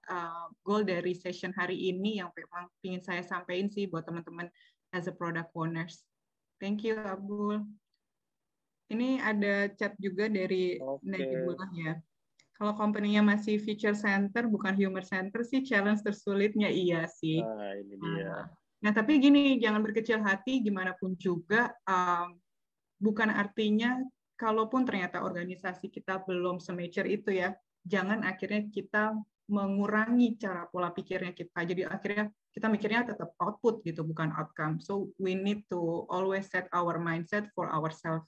goal dari session hari ini yang memang ingin saya sampaikan sih buat teman-teman as a product owners. Thank you Abdul. Ini ada chat juga dari Najibullah ya. Kalau company-nya masih feature center, bukan humor center sih, challenge tersulitnya iya sih. Ini dia. Nah, tapi gini, jangan berkecil hati, gimana pun juga, bukan artinya, kalaupun ternyata organisasi kita belum se-mature itu ya, jangan akhirnya kita mengurangi cara pola pikirnya kita. Jadi akhirnya kita mikirnya tetap output gitu, bukan outcome. So, we need to always set our mindset for ourselves.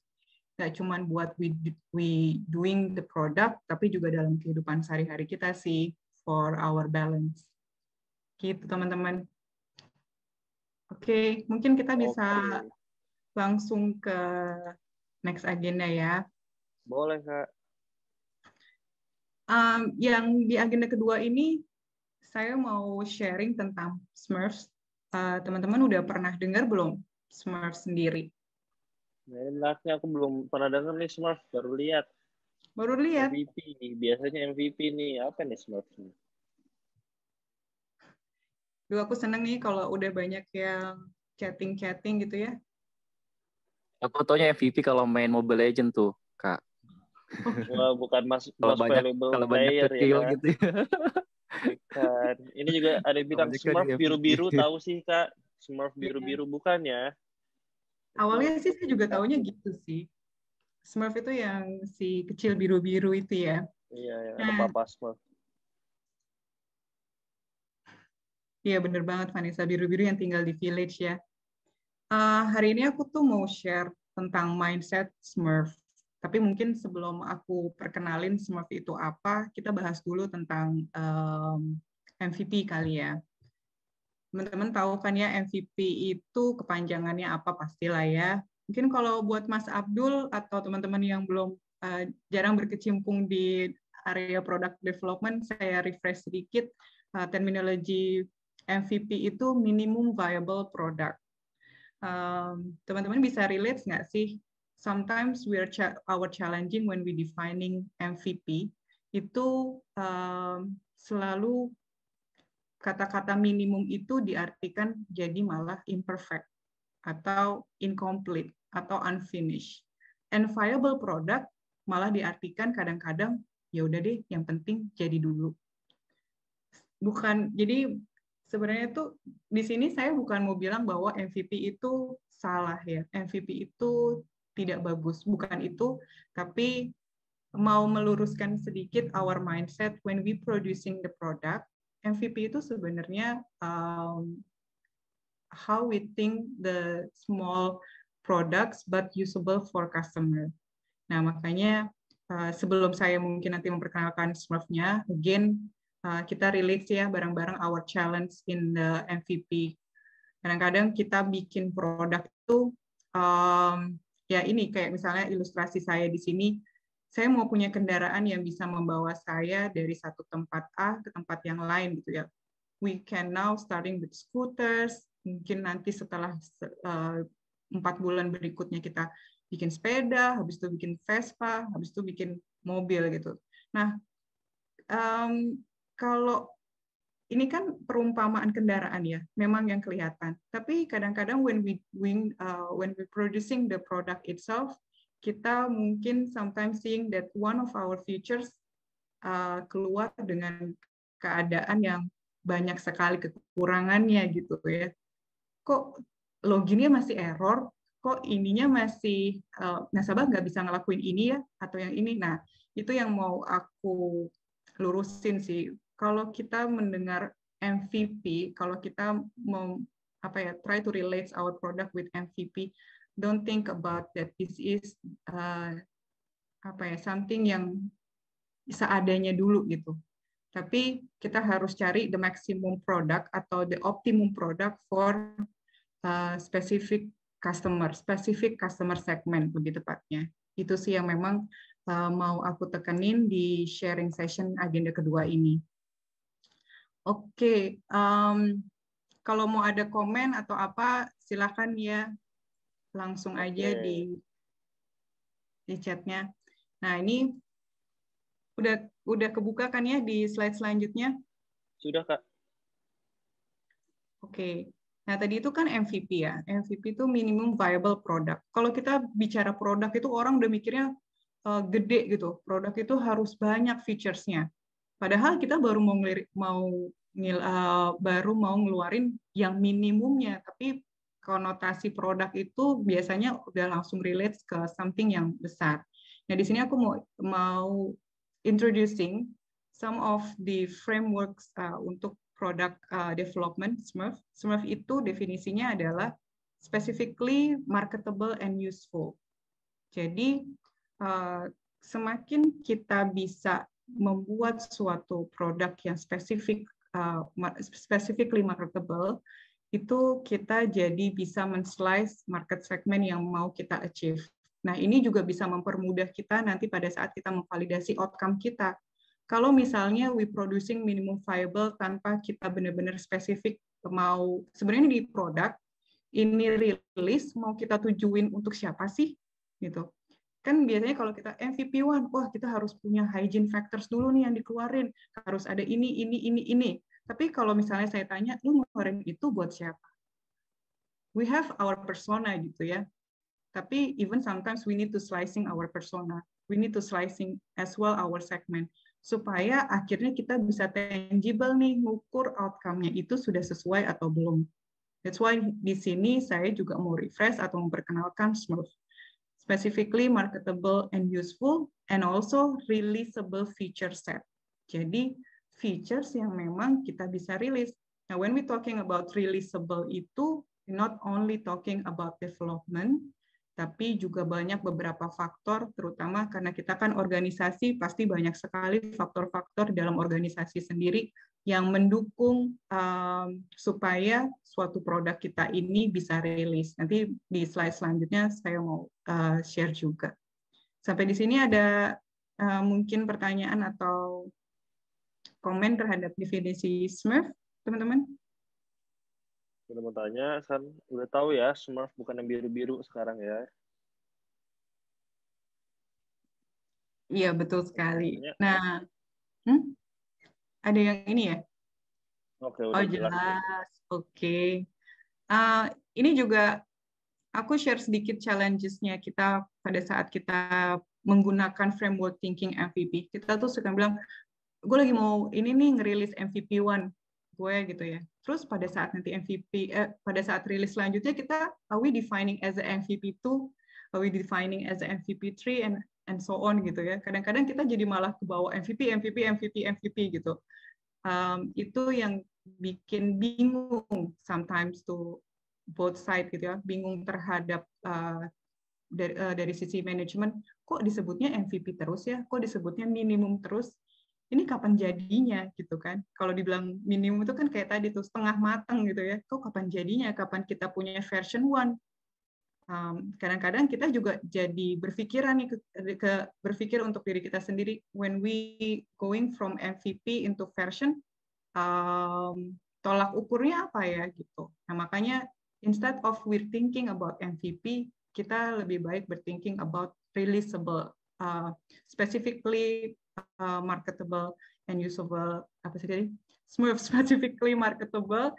Nggak cuma buat we doing the product, tapi juga dalam kehidupan sehari-hari kita sih, for our balance. Gitu, teman-teman. Oke, mungkin kita bisa langsung ke next agenda ya. Boleh, Kak. Yang di agenda kedua ini, saya mau sharing tentang Smurfs. Teman-teman udah pernah dengar belum Smurfs sendiri? Enaknya aku belum pernah dengar nih Smurf, baru lihat. Baru lihat? MVP nih, biasanya MVP nih. Apa nih Smurf nih? Duh, aku seneng nih kalau udah banyak yang chatting gitu ya. Aku taunya MVP kalau main Mobile Legends tuh, Kak. Wah, bukan most valuable player ya, Kak. Gitu. Bukan. Ini juga ada yang bilang Smurf biru-biru, tahu sih, Kak. Smurf biru-biru bukan ya? Awalnya sih saya juga taunya gitu sih. Smurf itu yang si kecil biru-biru itu ya. Iya, ada Papa Smurf. Iya, bener banget Vanessa, biru-biru yang tinggal di village ya. Hari ini aku tuh mau share tentang mindset Smurf. Tapi mungkin sebelum aku perkenalin Smurf itu apa, kita bahas dulu tentang MVP kali ya. Teman-teman tahu kan ya MVP itu kepanjangannya apa pastilah ya. Mungkin kalau buat Mas Abdul atau teman-teman yang belum jarang berkecimpung di area product development, saya refresh sedikit terminologi MVP itu minimum viable product. Teman-teman bisa relate nggak sih? Sometimes our challenging when we defining MVP. itu selalu kata-kata minimum itu diartikan jadi malah imperfect atau incomplete atau unfinished. And viable product malah diartikan kadang-kadang ya udah deh, yang penting jadi dulu. Bukan, jadi sebenarnya tuh di sini saya bukan mau bilang bahwa MVP itu salah ya, MVP itu tidak bagus, bukan itu, tapi mau meluruskan sedikit our mindset when we producing the product. MVP itu sebenarnya how we think the small products but usable for customer. Nah, makanya sebelum saya mungkin nanti memperkenalkan Smurf-nya, again, kita relate ya bareng-bareng our challenge in the MVP. Kadang-kadang kita bikin produk itu, ya ini kayak misalnya ilustrasi saya di sini, saya mau punya kendaraan yang bisa membawa saya dari satu tempat A ke tempat yang lain gitu ya. We can now starting with scooters, mungkin nanti setelah 4 bulan berikutnya kita bikin sepeda, habis itu bikin Vespa, habis itu bikin mobil gitu. Nah, kalau ini kan perumpamaan kendaraan ya, memang yang kelihatan. Tapi kadang-kadang when we producing the product itself, kita mungkin sometimes seeing that one of our features keluar dengan keadaan yang banyak sekali kekurangannya gitu ya. Kok loginnya masih error? Kok ininya masih nasabah nggak bisa ngelakuin ini ya atau yang ini? Nah, itu yang mau aku lurusin sih. Kalau kita mendengar MVP, kalau kita mau try to relate our product with MVP, don't think about that this is something yang seadanya dulu gitu. Tapi kita harus cari the maximum product atau the optimum product for specific customer segment lebih tepatnya. Itu sih yang memang mau aku tekenin di sharing session agenda kedua ini. Oke, kalau mau ada komen atau apa silakan ya, langsung aja di chatnya. Nah ini udah kebuka kan ya di slide selanjutnya? Sudah Kak. Oke. Nah, tadi itu kan MVP ya. MVP itu minimum viable product. Kalau kita bicara produk itu orang udah mikirnya gede gitu. Produk itu harus banyak features-nya. Padahal kita baru mau ngeluarin yang minimumnya, tapi konotasi produk itu biasanya udah langsung relate ke something yang besar. Nah, di sini aku mau introducing some of the frameworks untuk product development Smurf. Smurf itu definisinya adalah specifically marketable and useful. Jadi semakin kita bisa membuat suatu produk yang specifically marketable, itu kita jadi bisa men-slice market segment yang mau kita achieve. Nah, ini juga bisa mempermudah kita nanti pada saat kita memvalidasi outcome kita. Kalau misalnya we producing minimum viable tanpa kita benar-benar spesifik mau, sebenarnya di produk, ini rilis mau kita tujuin untuk siapa sih? Gitu. Kan biasanya kalau kita MVP 1, wah kita harus punya hygiene factors dulu nih yang dikeluarin. Harus ada ini. Tapi kalau misalnya saya tanya, lu ngeluarin itu buat siapa? We have our persona gitu ya. Tapi even sometimes we need to slicing our persona. We need to slicing as well our segment. Supaya akhirnya kita bisa tangible nih, ngukur outcome-nya itu sudah sesuai atau belum. That's why di sini saya juga mau refresh atau memperkenalkan Smurf. Specifically marketable and useful, and also releasable feature set. Jadi features yang memang kita bisa rilis. Nah, when we talking about releasable itu, not only talking about development, tapi juga banyak beberapa faktor, terutama karena kita kan organisasi, pasti banyak sekali faktor-faktor dalam organisasi sendiri yang mendukung supaya suatu produk kita ini bisa rilis. Nanti di slide selanjutnya saya mau share juga. Sampai di sini ada mungkin pertanyaan atau komen terhadap definisi Smurf, teman-teman? Udah mau tanya, kan udah tahu ya, Smurf bukan yang biru-biru sekarang ya. Iya, betul sekali. Nah, Ada yang ini ya? Oke, udah jelas. Oke. Ini juga aku share sedikit challenges-nya kita pada saat kita menggunakan framework thinking MVP. Kita tuh suka bilang, gue lagi mau ini nih ngerilis MVP 1 gue gitu ya. Terus pada saat nanti pada saat rilis selanjutnya kita, are we defining as a MVP 2? Are we defining as a MVP 3? And so on gitu ya. Kadang-kadang kita jadi malah ke bawah MVP gitu. Itu yang bikin bingung sometimes to both side gitu ya, bingung terhadap dari sisi manajemen, kok disebutnya MVP terus ya, kok disebutnya minimum terus, ini kapan jadinya gitu kan? Kalau dibilang minimum itu kan kayak tadi tuh setengah matang gitu ya, kok kapan jadinya, kapan kita punya version 1? Kadang-kadang kita juga jadi berpikiran nih berpikir untuk diri kita sendiri, when we going from MVP into version, tolak ukurnya apa ya gitu. Nah makanya instead of we're thinking about MVP, kita lebih baik berthinking about releasable, specifically marketable and usable, apa sih tadi? Specifically marketable,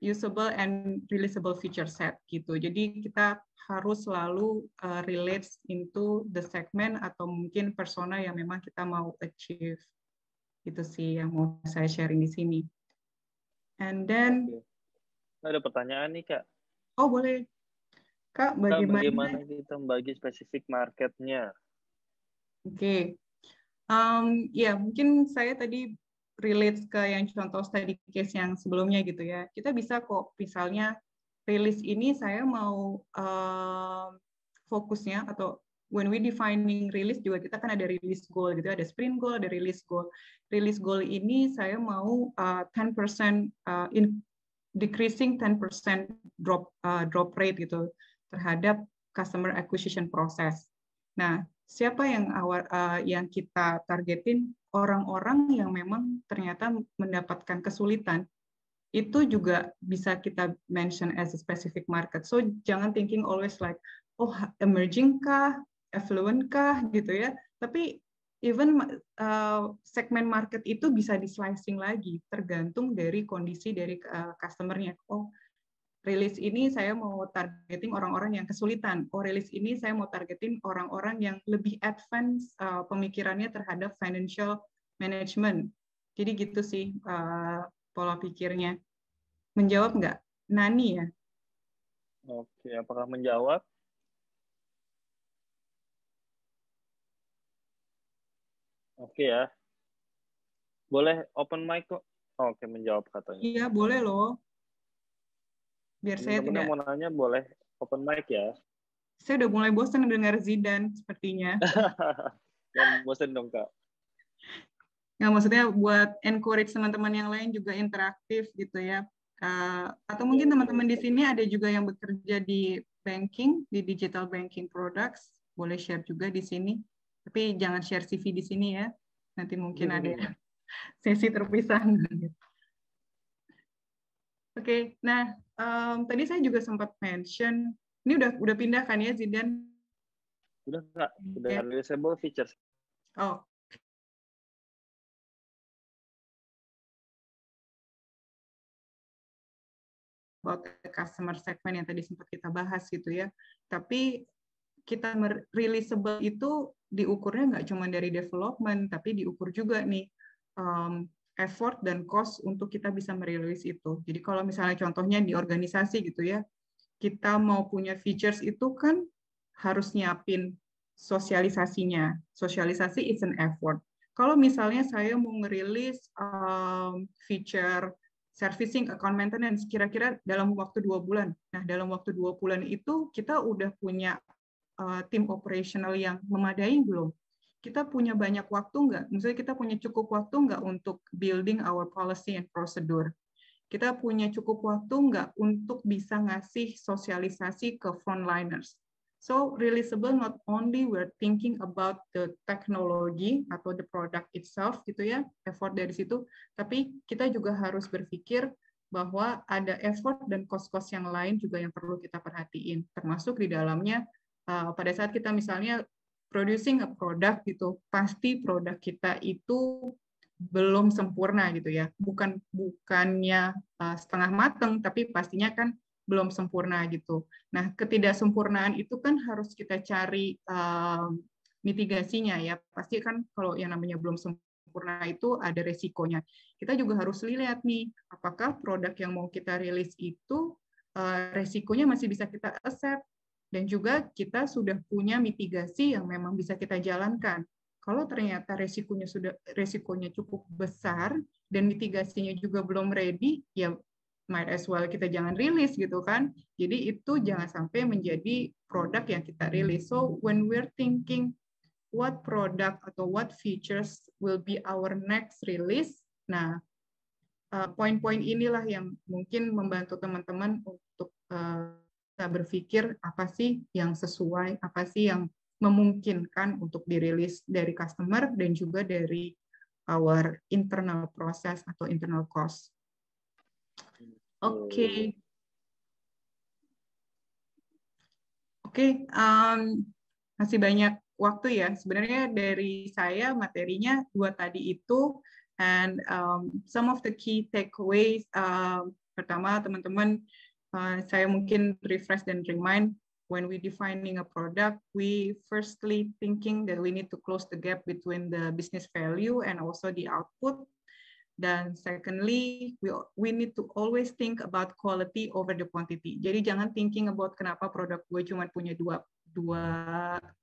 usable and releasable feature set gitu. Jadi kita harus selalu relate into the segment atau mungkin persona yang memang kita mau achieve. Itu sih yang mau saya sharing di sini. And then ada pertanyaan nih Kak. Oh boleh. Kak, bagaimana kita membagi spesifik marketnya? Oke. Ya mungkin saya tadi relate ke yang contoh study case yang sebelumnya gitu ya. Kita bisa kok misalnya rilis ini saya mau fokusnya atau when we defining release juga kita kan ada release goal gitu, ada sprint goal, ada release goal. Release goal ini saya mau 10% decreasing 10% drop rate gitu terhadap customer acquisition process. Nah, siapa yang kita targetin? Orang-orang yang memang ternyata mendapatkan kesulitan. Itu juga bisa kita mention as a specific market. So jangan thinking always like, oh emerging kah, affluent kah gitu ya. Tapi even segmen market itu bisa di slicing lagi, tergantung dari kondisi dari customer-nya. Oh, rilis ini saya mau targeting orang-orang yang kesulitan. Oh, rilis ini saya mau targeting orang-orang yang lebih advance pemikirannya terhadap financial management. Jadi gitu sih pola pikirnya. Menjawab nggak? Nani ya? Oke, apakah menjawab? Oke ya. Boleh open mic kok. Oke, menjawab katanya. Iya, boleh loh. Biar saya tidak... mau nanya boleh open mic ya. Saya udah mulai bosan dengar Zidane sepertinya. Yang bosan dong, Kak. Nggak, maksudnya buat encourage teman-teman yang lain juga interaktif gitu ya. Atau mungkin teman-teman di sini ada juga yang bekerja di banking, di digital banking products. Boleh share juga di sini. Tapi jangan share CV di sini ya. Nanti mungkin ada sesi terpisah. Oke, nah tadi saya juga sempat mention, ini udah pindah kan ya Zidane? Udah Kak, udah releasable features. Oh. About the customer segment yang tadi sempat kita bahas gitu ya. Tapi kita releasable itu diukurnya nggak cuma dari development, tapi diukur juga nih effort dan cost untuk kita bisa merilis itu. Jadi kalau misalnya contohnya di organisasi gitu ya, kita mau punya features itu kan harus nyiapin sosialisasinya. Sosialisasi is an effort. Kalau misalnya saya mau ngerilis feature servicing account maintenance kira-kira dalam waktu 2 bulan. Nah, dalam waktu 2 bulan itu kita udah punya tim operational yang memadai belum? Kita punya banyak waktu nggak? Misalnya kita punya cukup waktu nggak untuk building our policy and procedure? Kita punya cukup waktu nggak untuk bisa ngasih sosialisasi ke frontliners? So, releasable not only we're thinking about the technology atau the product itself gitu ya, effort dari situ, tapi kita juga harus berpikir bahwa ada effort dan cost-cost yang lain juga yang perlu kita perhatiin, termasuk di dalamnya pada saat kita misalnya producing a product gitu, pasti produk kita itu belum sempurna gitu ya. Bukannya setengah matang, tapi pastinya kan belum sempurna gitu. Nah, ketidaksempurnaan itu kan harus kita cari mitigasinya ya. Pasti kan kalau yang namanya belum sempurna itu ada resikonya. Kita juga harus lihat nih, apakah produk yang mau kita rilis itu resikonya masih bisa kita accept, dan juga kita sudah punya mitigasi yang memang bisa kita jalankan. Kalau ternyata resikonya cukup besar dan mitigasinya juga belum ready, ya might as well kita jangan rilis gitu kan. Jadi itu jangan sampai menjadi produk yang kita rilis. So when we're thinking what product atau what features will be our next release, nah poin-poin inilah yang mungkin membantu teman-teman untuk kita berpikir apa sih yang sesuai, apa sih yang memungkinkan untuk dirilis dari customer dan juga dari our internal process atau internal cost. Oke. Masih banyak waktu ya. Sebenarnya dari saya materinya 2 tadi itu, and some of the key takeaways. Pertama, teman-teman, saya mungkin refresh dan remind, when we defining a product, we firstly thinking that we need to close the gap between the business value and also the output. Dan secondly, we need to always think about quality over the quantity. Jadi jangan thinking about kenapa produk gue cuma punya dua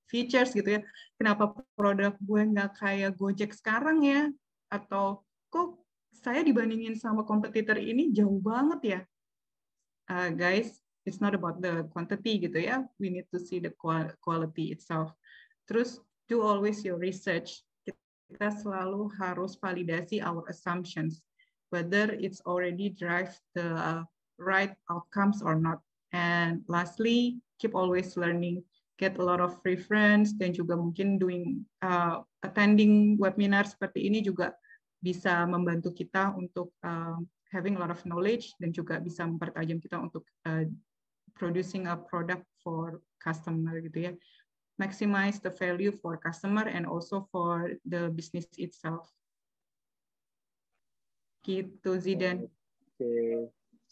features gitu ya. Kenapa produk gue nggak kayak Gojek sekarang ya? Atau kok saya dibandingin sama kompetitor ini jauh banget ya? Guys, it's not about the quantity gitu ya. We need to see the quality itself. Terus do always your research. Kita selalu harus validasi our assumptions, whether it's already drive the right outcomes or not. And lastly, keep always learning, get a lot of reference, dan juga mungkin attending webinar seperti ini juga bisa membantu kita untuk having a lot of knowledge, dan juga bisa mempertajam kita untuk producing a product for customer gitu ya. Maximize the value for customer and also for the business itself. Gitu, Zidan. Oke,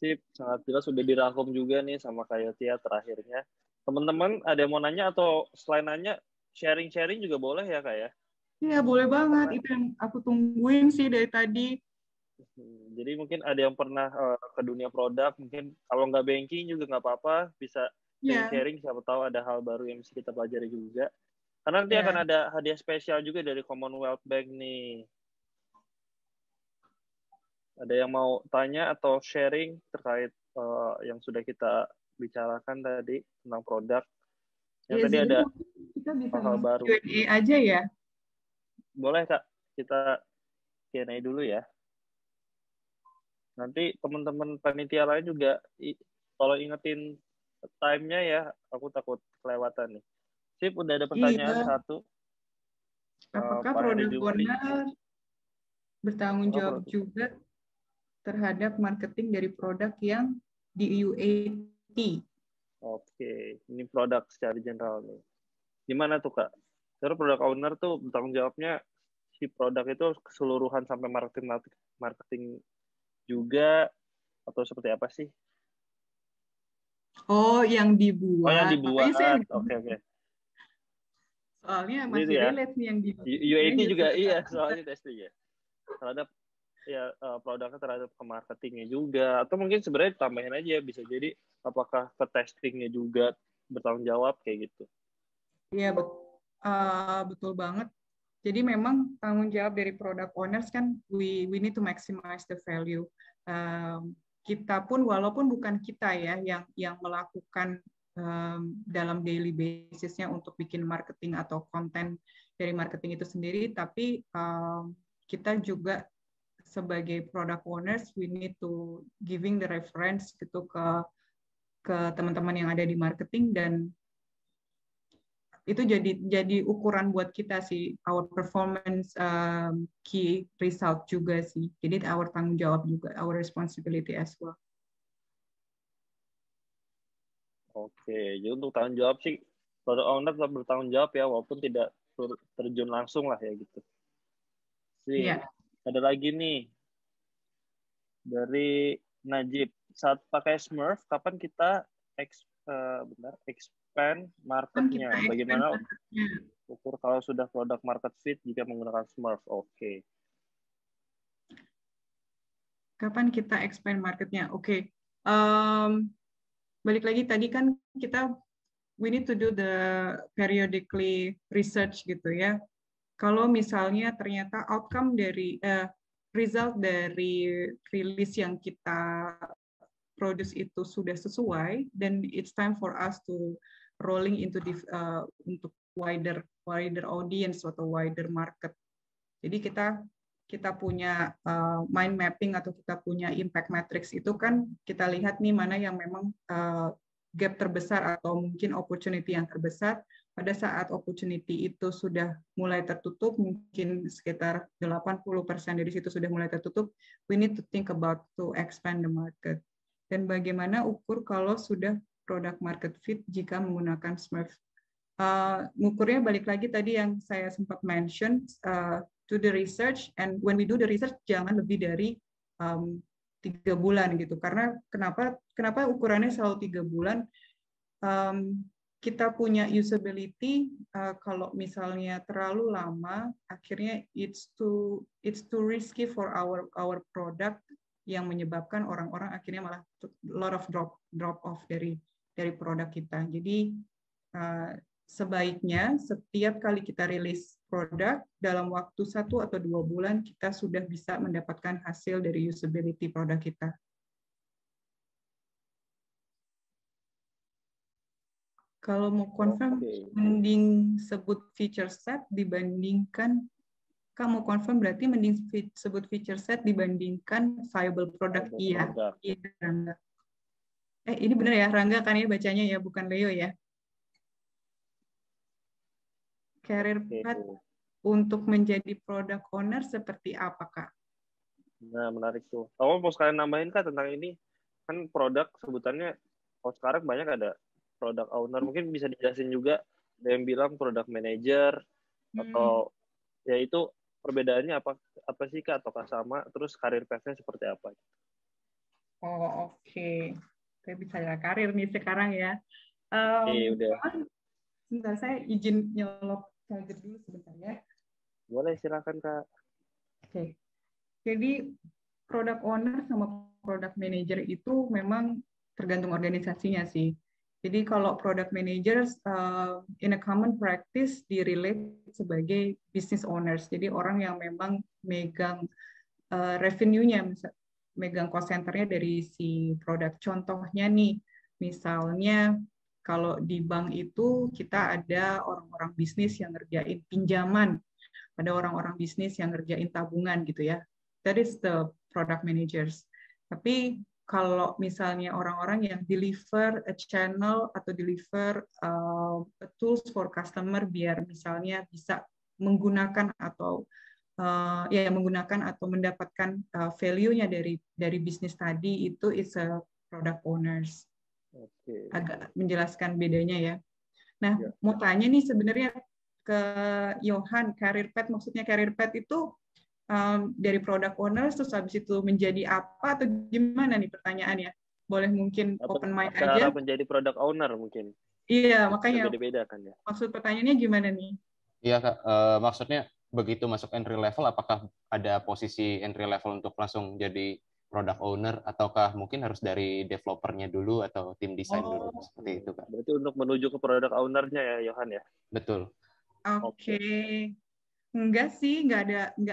sip. Sangat jelas sudah dirangkum juga nih sama Kak Tia terakhirnya. Teman-teman ada yang mau nanya atau selain nanya, sharing-sharing juga boleh ya Kak ya? Iya, boleh banget. Itu yang aku tungguin sih dari tadi. Jadi mungkin ada yang pernah ke dunia produk, mungkin kalau nggak banking juga nggak apa-apa, bisa sharing, siapa tahu ada hal baru yang bisa kita pelajari juga. Karena nanti akan ada hadiah spesial juga dari Commonwealth Bank nih. Ada yang mau tanya atau sharing terkait yang sudah kita bicarakan tadi tentang produk? Yang tadi ada kita bisa hal baru. Q&A aja ya? Boleh Kak, kita Q&A dulu ya. Nanti teman-teman panitia lain juga kalau ingetin time-nya ya, aku takut kelewatan nih. Sip, udah ada pertanyaan satu. Apakah produk owner bertanggung jawab juga terhadap marketing dari produk yang di UAT? Oke, ini produk secara general nih. Gimana tuh Kak? Terus produk owner tuh bertanggung jawabnya si produk itu keseluruhan sampai marketing juga atau seperti apa sih? Oh, yang dibuat. Oh, yang dibuat. Oke. Soalnya masih relate nih yang dibuat. UAT juga iya, soalnya testing ya. Terhadap ya produknya terhadap ke marketingnya juga. Atau mungkin sebenarnya tambahin aja, bisa jadi apakah ke testingnya juga bertanggung jawab kayak gitu. Iya, betul banget. Jadi memang tanggung jawab dari product owners kan we need to maximize the value. Kita pun walaupun bukan kita ya yang melakukan dalam daily basisnya untuk bikin marketing atau konten dari marketing itu sendiri, tapi kita juga sebagai product owners we need to giving the reference gitu ke teman-teman yang ada di marketing, dan itu jadi ukuran buat kita sih, our performance key result juga sih. Jadi our tanggung jawab juga, our responsibility as well. Oke, jadi untuk tanggung jawab sih product owner tetap bertanggung jawab ya, walaupun tidak terjun langsung lah ya gitu. Iya. Ada lagi nih dari Najib, saat pakai Smurf kapan kita expand marketnya? Bagaimana ukur kalau sudah product market fit jika menggunakan Smurf? Oke. Kapan kita expand marketnya? Oke. Balik lagi tadi kan kita we need to do the periodically research gitu ya. Kalau misalnya ternyata outcome dari result dari rilis yang kita produce itu sudah sesuai, then it's time for us to rolling into untuk wider audience atau wider market. Jadi kita punya mind mapping atau kita punya impact matrix itu kan kita lihat nih mana yang memang gap terbesar atau mungkin opportunity yang terbesar. Pada saat opportunity itu sudah mulai tertutup, mungkin sekitar 80% dari situ sudah mulai tertutup, we need to think about to expand the market. Dan bagaimana ukur kalau sudah product market fit jika menggunakan Smurf. Ngukurnya balik lagi tadi yang saya sempat mention, to the research, and when we do the research jangan lebih dari 3 bulan gitu. Karena kenapa ukurannya selalu 3 bulan? Kita punya usability, kalau misalnya terlalu lama, akhirnya it's too risky for our product, yang menyebabkan orang-orang akhirnya malah lot of drop off dari produk kita. Jadi sebaiknya setiap kali kita rilis produk, dalam waktu 1 atau 2 bulan kita sudah bisa mendapatkan hasil dari usability produk kita. Kalau mau confirm, mending sebut feature set dibandingkan, kamu confirm berarti mending sebut feature set dibandingkan viable product. Iya, Rangga. Ini benar ya, Rangga kan ya bacanya ya, bukan Leo ya. Career path untuk menjadi product owner seperti apa, Kak? Nah, menarik tuh. Kamu mau sekalian nambahin, Kak, tentang ini? Kan produk sebutannya, kalau sekarang banyak ada product owner. Mungkin bisa dijelasin juga, ada yang bilang product manager, atau ya itu perbedaannya apa sih, Kak? Ataukah sama? Terus karir path-nya seperti apa? Oh, oke. Saya bicara karir nih sekarang ya. Udah. Sebentar, saya izin nyolok charger dulu sebentar ya. Boleh, silakan, Kak. Oke. Jadi product owner sama product manager itu memang tergantung organisasinya sih. Jadi kalau product managers in a common practice di-relate sebagai business owners. Jadi orang yang memang megang revenue-nya, megang cost center-nya dari si produk. Contohnya nih, misalnya kalau di bank itu kita ada orang-orang bisnis yang ngerjain pinjaman, ada orang-orang bisnis yang ngerjain tabungan gitu ya. That is the product managers. Tapi kalau misalnya orang-orang yang deliver a channel atau deliver tools for customer biar misalnya bisa menggunakan atau menggunakan atau mendapatkan value-nya dari bisnis tadi, itu is a product owners. Agak menjelaskan bedanya ya. Nah, mau tanya nih sebenarnya ke Johan, career path, maksudnya career path itu dari product owners terus habis itu menjadi apa atau gimana nih pertanyaannya? Boleh mungkin open mic aja. Cara menjadi product owner mungkin. Iya, makanya beda-beda kan ya. Maksud pertanyaannya gimana nih? Iya, Kak. Maksudnya begitu masuk entry level, apakah ada posisi entry level untuk langsung jadi product owner, ataukah mungkin harus dari developernya dulu atau tim desain dulu, seperti itu, Kak? Berarti untuk menuju ke product owner-nya ya, Johan ya? Betul. Oke. Enggak sih, nggak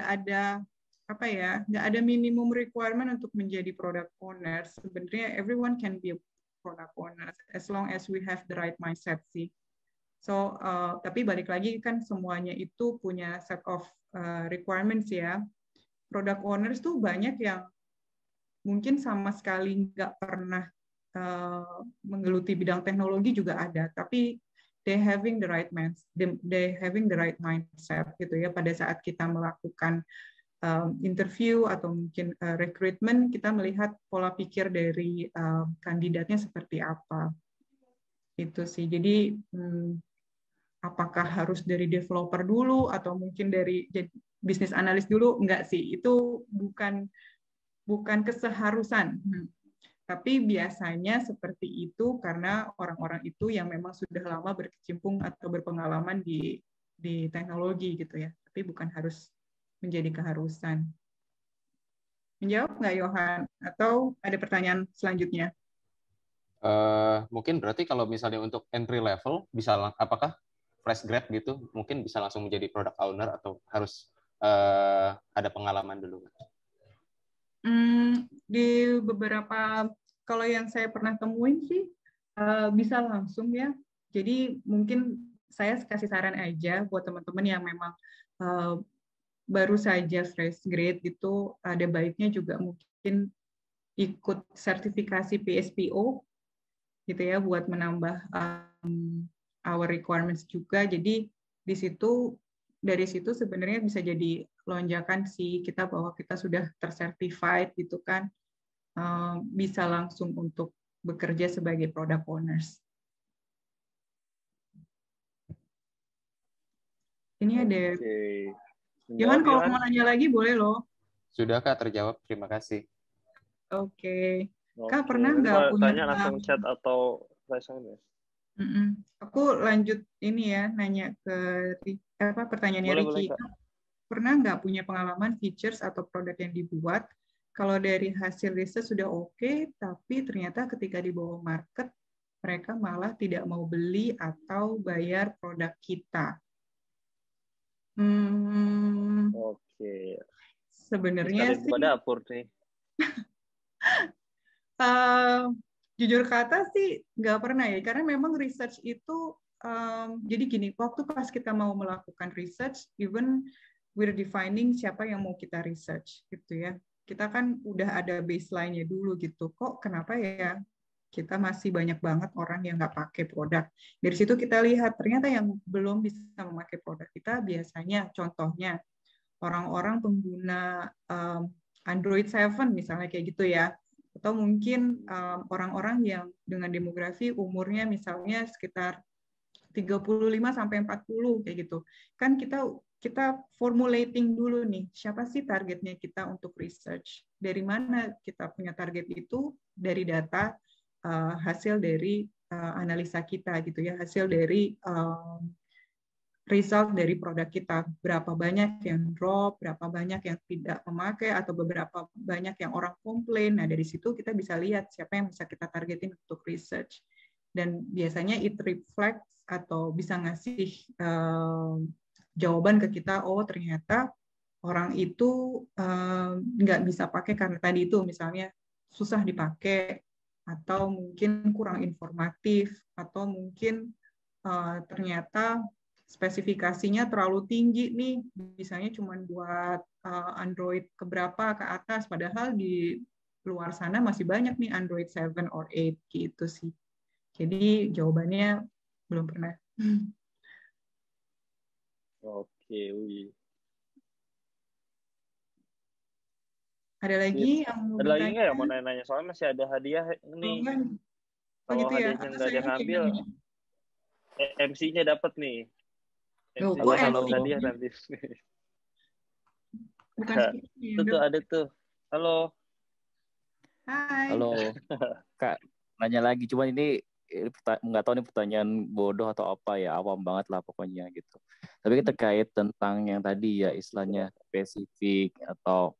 ada minimum requirement untuk menjadi product owner. Sebenarnya everyone can be a product owner as long as we have the right mindset sih. So, tapi balik lagi kan semuanya itu punya set of requirements ya. Product owners tuh banyak yang mungkin sama sekali nggak pernah menggeluti bidang teknologi juga ada, tapi they having the right mindset gitu ya. Pada saat kita melakukan interview atau mungkin recruitment, kita melihat pola pikir dari kandidatnya seperti apa. Itu sih. Jadi apakah harus dari developer dulu atau mungkin dari bisnis analis dulu? Enggak sih, itu bukan keseharusan. Tapi biasanya seperti itu karena orang-orang itu yang memang sudah lama berkecimpung atau berpengalaman di teknologi gitu ya. Tapi bukan harus menjadi keharusan. Menjawab nggak Yohan? Atau ada pertanyaan selanjutnya? Mungkin berarti kalau misalnya untuk entry level, apakah fresh grad gitu, mungkin bisa langsung menjadi product owner atau harus ada pengalaman dulu? Di beberapa, kalau yang saya pernah temuin sih, bisa langsung ya. Jadi mungkin saya kasih saran aja buat teman-teman yang memang baru saja fresh grade itu, ada baiknya juga mungkin ikut sertifikasi PSPO gitu ya, buat menambah our requirements juga. Jadi dari situ sebenarnya bisa jadi lonjakan sih kita bahwa kita sudah tersertified gitu kan, bisa langsung untuk bekerja sebagai product owners. Ini ada. Yohan, kalau mau nanya lagi boleh loh. Sudah Kak, terjawab. Terima kasih. Oke. Kak, pernah nggak punya tanya langsung chat atau SMS? Aku lanjut ini ya, nanya ke pertanyaannya Ricky. Pernah nggak punya pengalaman features atau produk yang dibuat, kalau dari hasil riset sudah oke, tapi ternyata ketika dibawa market, mereka malah tidak mau beli atau bayar produk kita? Oke. Sebenarnya sih, dapur nih. jujur kata sih nggak pernah ya, karena memang research itu, jadi gini, waktu pas kita mau melakukan research, even we're defining siapa yang mau kita research gitu ya. Kita kan udah ada baseline-nya dulu gitu. Kok kenapa ya kita masih banyak banget orang yang nggak pakai produk. Dari situ kita lihat ternyata yang belum bisa memakai produk kita biasanya, contohnya orang-orang pengguna Android 7 misalnya kayak gitu ya. Atau mungkin orang-orang yang dengan demografi umurnya misalnya sekitar 35-40 kayak gitu. Kan kita formulating dulu nih, siapa sih targetnya kita untuk research? Dari mana kita punya target itu? Dari data hasil dari analisa kita gitu ya, hasil dari result dari produk kita, berapa banyak yang drop, berapa banyak yang tidak memakai, atau beberapa banyak yang orang komplain. Nah, dari situ kita bisa lihat siapa yang bisa kita targetin untuk research. Dan biasanya it reflects atau bisa ngasih jawaban ke kita, oh ternyata orang itu nggak bisa pakai karena tadi itu misalnya susah dipakai, atau mungkin kurang informatif, atau mungkin ternyata spesifikasinya terlalu tinggi nih, misalnya cuma buat Android keberapa ke atas, padahal di luar sana masih banyak nih Android 7 or 8 gitu sih. Jadi jawabannya belum pernah. Oke, Wi. Ada lagi yang mau Ada lagi nggak yang mau nanya-nanya? Soalnya masih ada hadiah nih. Kalau gitu ya? hadiahnya nggak ada yang ngambil, MC-nya dapat nih. Halo. Hadiah nanti. Bukan itu tuh ada tuh. Halo. Hai. Halo. Kak, nanya lagi. Cuman ini nggak tahu nih pertanyaan bodoh atau apa ya, awam banget lah pokoknya gitu. Tapi terkait tentang yang tadi ya istilahnya spesifik atau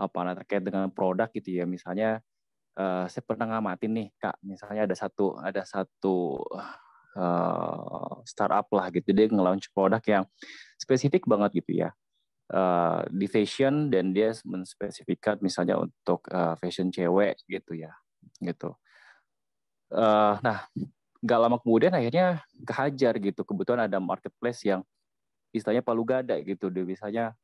apa terkait dengan produk gitu ya. Misalnya saya pernah ngamatin nih Kak, misalnya ada satu startup lah gitu, dia nge-launch produk yang spesifik banget gitu ya. Di fashion, dan dia menspesifikkan misalnya untuk fashion cewek gitu ya gitu. Nah, nggak lama kemudian akhirnya kehajar gitu. Kebetulan ada marketplace yang istilahnya palu gada gitu. Dia misalnya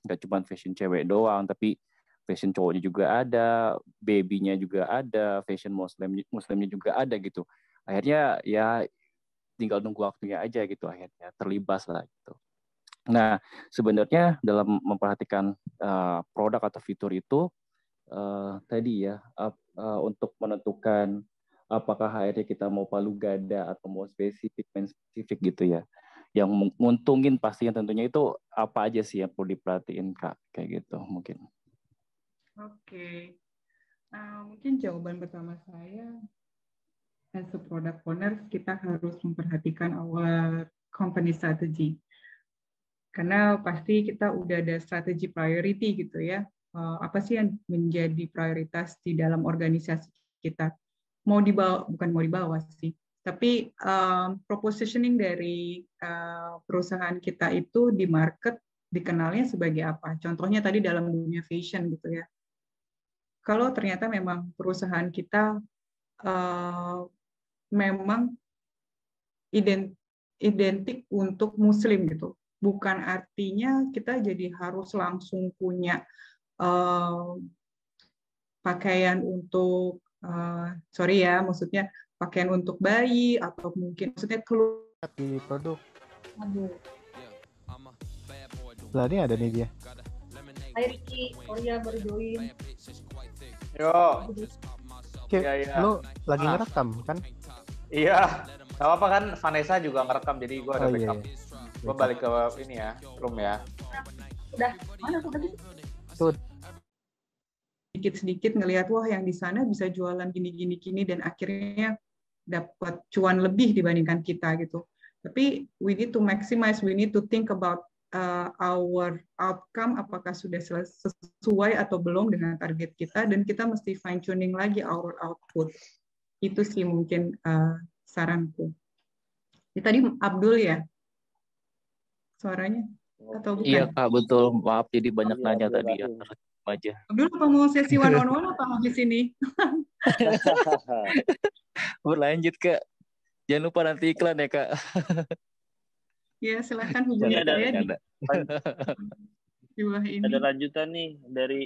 nggak cuma fashion cewek doang, tapi fashion cowoknya juga ada, baby-nya juga ada, fashion muslimnya juga ada gitu. Akhirnya ya tinggal nunggu waktunya aja gitu, akhirnya terlibas lah gitu. Nah, sebenarnya dalam memperhatikan produk atau fitur itu tadi ya untuk menentukan apakah akhirnya kita mau palu gada atau mau main spesifik gitu ya. Yang menguntungin pastinya tentunya itu apa aja sih yang perlu diperhatiin Kak, kayak gitu mungkin. Oke. Mungkin jawaban pertama saya, as a product owner, kita harus memperhatikan our company strategy. Karena pasti kita udah ada strategi priority gitu ya. Apa sih yang menjadi prioritas di dalam organisasi kita? Bukan mau dibawa sih, tapi propositioning dari perusahaan kita itu di market dikenalnya sebagai apa? Contohnya tadi dalam dunia fashion gitu ya. Kalau ternyata memang perusahaan kita memang identik untuk Muslim gitu, bukan artinya kita jadi harus langsung punya pakaian untuk sorry ya, maksudnya pakaian untuk bayi atau mungkin maksudnya keluar di produk. Aduh. Lah ini ada nih dia. Hai Ricky, oh iya baru join. Yo. Oke, Ya. lu lagi ngerekam kan? Iya. Gak apa-apa kan, Vanessa juga ngerekam, jadi gue ada backup. Iya. Gue balik ke ini ya, room ya. Udah, mana tuh tadi? Tuh. Sedikit-sedikit ngelihat wah yang di sana bisa jualan gini dan akhirnya dapat cuan lebih dibandingkan kita gitu. Tapi we need to maximize, we need to think about our outcome, apakah sudah sesuai atau belum dengan target kita, dan kita mesti fine tuning lagi our output. Itu sih mungkin saranku. Ini tadi Abdul ya suaranya atau bukan? Iya Kak, betul. Maaf jadi banyak Iya, nanya Abdul tadi ya. Rahim. Terus aja. Abdul apa mau sesi one on one apa habis ini? Berlanjut Kak. Jangan lupa nanti iklan ya Kak. Ya silakan hubungi Ada, saya Ada. di bawah ini. Ada lanjutan nih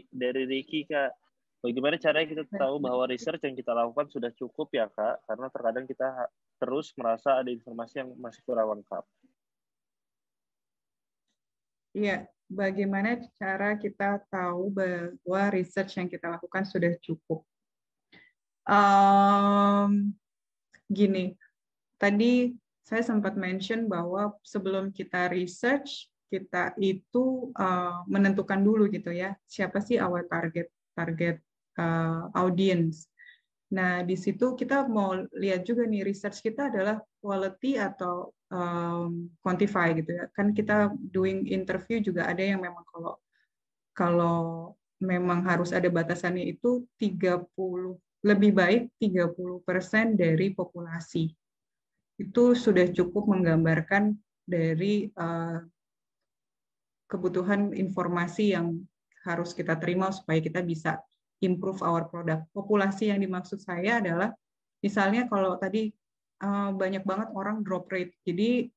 dari Ricky, Kak. Bagaimana caranya kita tahu bahwa research yang kita lakukan sudah cukup ya, Kak? Karena terkadang kita terus merasa ada informasi yang masih kurang lengkap. Iya, bagaimana cara kita tahu bahwa research yang kita lakukan sudah cukup? Gini, tadi saya sempat mention bahwa sebelum kita research, kita itu menentukan dulu gitu ya, siapa sih our target audience. Nah, di situ kita mau lihat juga nih, research kita adalah quality atau quantify gitu ya. Kan kita doing interview juga ada yang memang kalau memang harus ada batasannya itu 30, lebih baik 30% dari populasi. Itu sudah cukup menggambarkan dari kebutuhan informasi yang harus kita terima supaya kita bisa improve our product. Populasi yang dimaksud saya adalah, misalnya kalau tadi banyak banget orang drop rate, jadi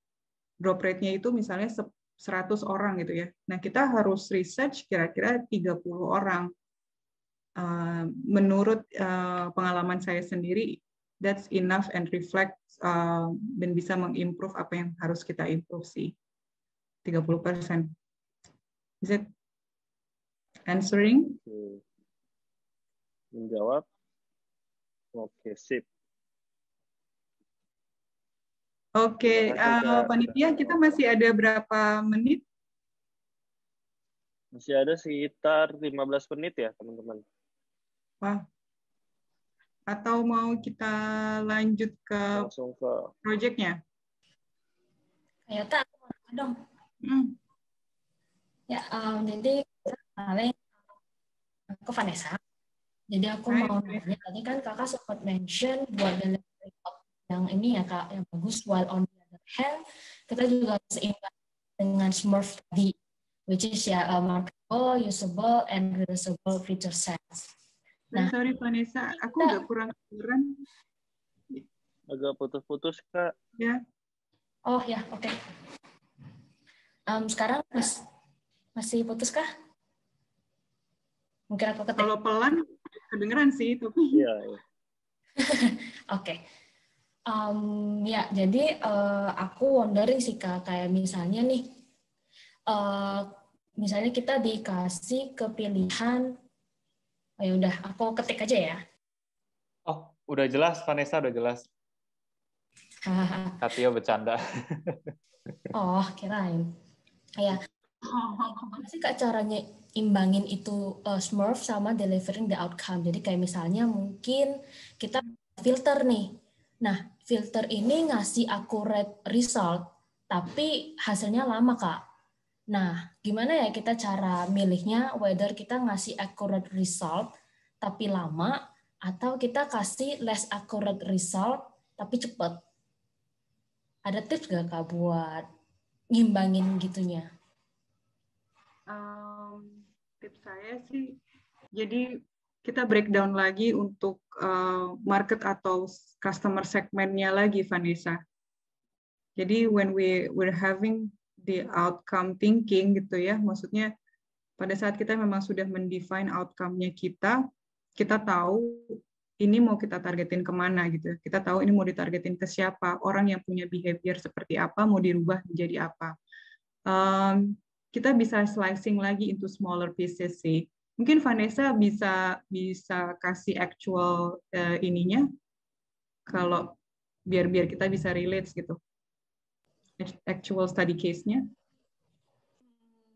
drop rate-nya itu misalnya 100 orang gitu ya. Nah, kita harus research kira-kira 30 orang. Menurut pengalaman saya sendiri, that's enough and reflect dan bisa mengimprove apa yang harus kita improve sih. 30%. Is it answering? Menjawab. Oke, sip. Oke, panitia kita masih ada berapa menit? Masih ada sekitar 15 menit ya, teman-teman. Wah. Atau mau kita lanjut ke langsung ke project-nya? Kayaknya aku mau dong. Ya, jadi paling aku Vanessa. Jadi aku mau nanya, tadi kan kakak sempat mention buat delivery report yang ini ya kak, yang bagus, while on the other hand, kita juga harus seimbang dengan Smurf tadi, which is ya marketable, usable, and reusable feature sets. Nah, sorry Vanessa, aku agak kurang kedengeran. agak putus-putus, Kak. Ya. Oh ya, oke. Sekarang masih putus kah? Mungkin aku ketik. Kalau pelan kedengeran sih, tapi. Iya. Oke. Ya, jadi aku wondering sih Kak, kayak misalnya nih, misalnya kita dikasih kepilihan, ya udah, aku ketik aja ya. Oh, Udah jelas, Vanessa, udah jelas. Katio bercanda. Oh, kirain. Ya, gimana sih Kak caranya imbangin itu Smurf sama delivering the outcome? Jadi kayak misalnya mungkin kita filter nih. Nah, filter ini ngasih accurate result, tapi hasilnya lama, Kak. Nah, gimana ya kita cara milihnya, whether kita ngasih accurate result, tapi lama, atau kita kasih less accurate result, tapi cepat? Ada tips nggak Kak buat ngimbangin gitunya? Tips saya sih, jadi kita breakdown lagi untuk market atau customer segmentnya lagi, Vanessa. Jadi when we're having the outcome thinking gitu ya, maksudnya pada saat kita memang sudah mendefine outcome-nya kita tahu ini mau kita targetin kemana gitu. Kita tahu ini mau ditargetin ke siapa, orang yang punya behavior seperti apa, mau dirubah menjadi apa. Kita bisa slicing lagi into smaller pieces sih. Mungkin Vanessa bisa kasih actual ininya, kalau biar kita bisa relate gitu. Actual study case-nya.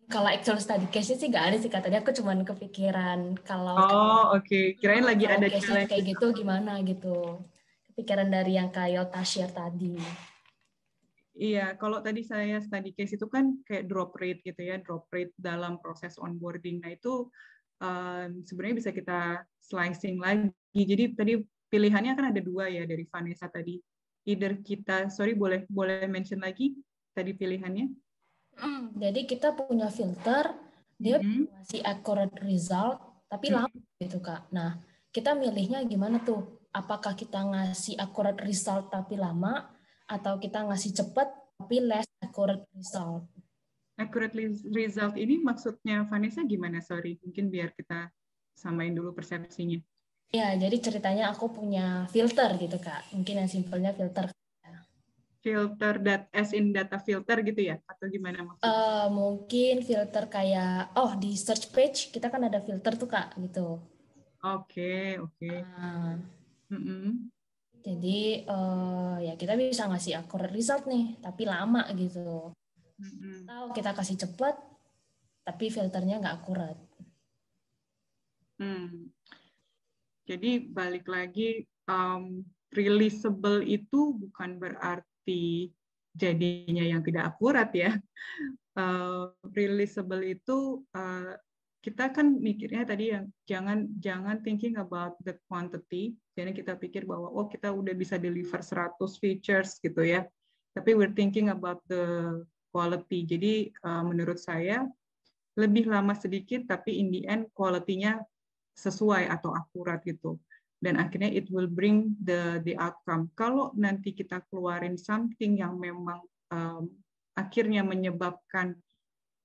Kalau actual study case-nya sih nggak ada sih, Kak. Tadi aku cuma kepikiran kalau oke. Kirain lagi ada case-nya kayak gitu gimana gitu. Kepikiran dari yang Kak Yota share tadi. Iya, kalau tadi saya study case itu kan kayak drop rate gitu ya, drop rate dalam proses onboarding. Nah itu sebenarnya bisa kita slicing lagi. Jadi tadi pilihannya kan ada 2 ya dari Vanessa tadi. Either kita, boleh mention lagi tadi pilihannya? Jadi kita punya filter, dia ngasih accurate result, tapi lama gitu Kak. Nah, kita milihnya gimana tuh? Apakah kita ngasih accurate result tapi lama, atau kita ngasih cepat tapi less accurate result? Accurate result ini maksudnya Vanessa gimana? Sorry, mungkin biar kita samain dulu persepsinya. Ya, jadi ceritanya aku punya filter gitu Kak. Mungkin yang simpelnya filter. Filter as in data filter gitu ya? Atau gimana maksudnya? Mungkin filter kayak, di search page kita kan ada filter tuh Kak, gitu. Oke. Jadi ya kita bisa ngasih accurate result nih, tapi lama gitu. Atau kita kasih cepat, tapi filternya nggak akurat. Jadi balik lagi, releasable itu bukan berarti jadinya yang tidak akurat ya. Releasable itu kita kan mikirnya tadi yang jangan thinking about the quantity. Jadi kita pikir bahwa kita udah bisa deliver 100 features gitu ya. Tapi we're thinking about the quality. Jadi menurut saya lebih lama sedikit tapi in the end quality-nya sesuai atau akurat gitu. Dan akhirnya it will bring the outcome. Kalau nanti kita keluarin something yang memang akhirnya menyebabkan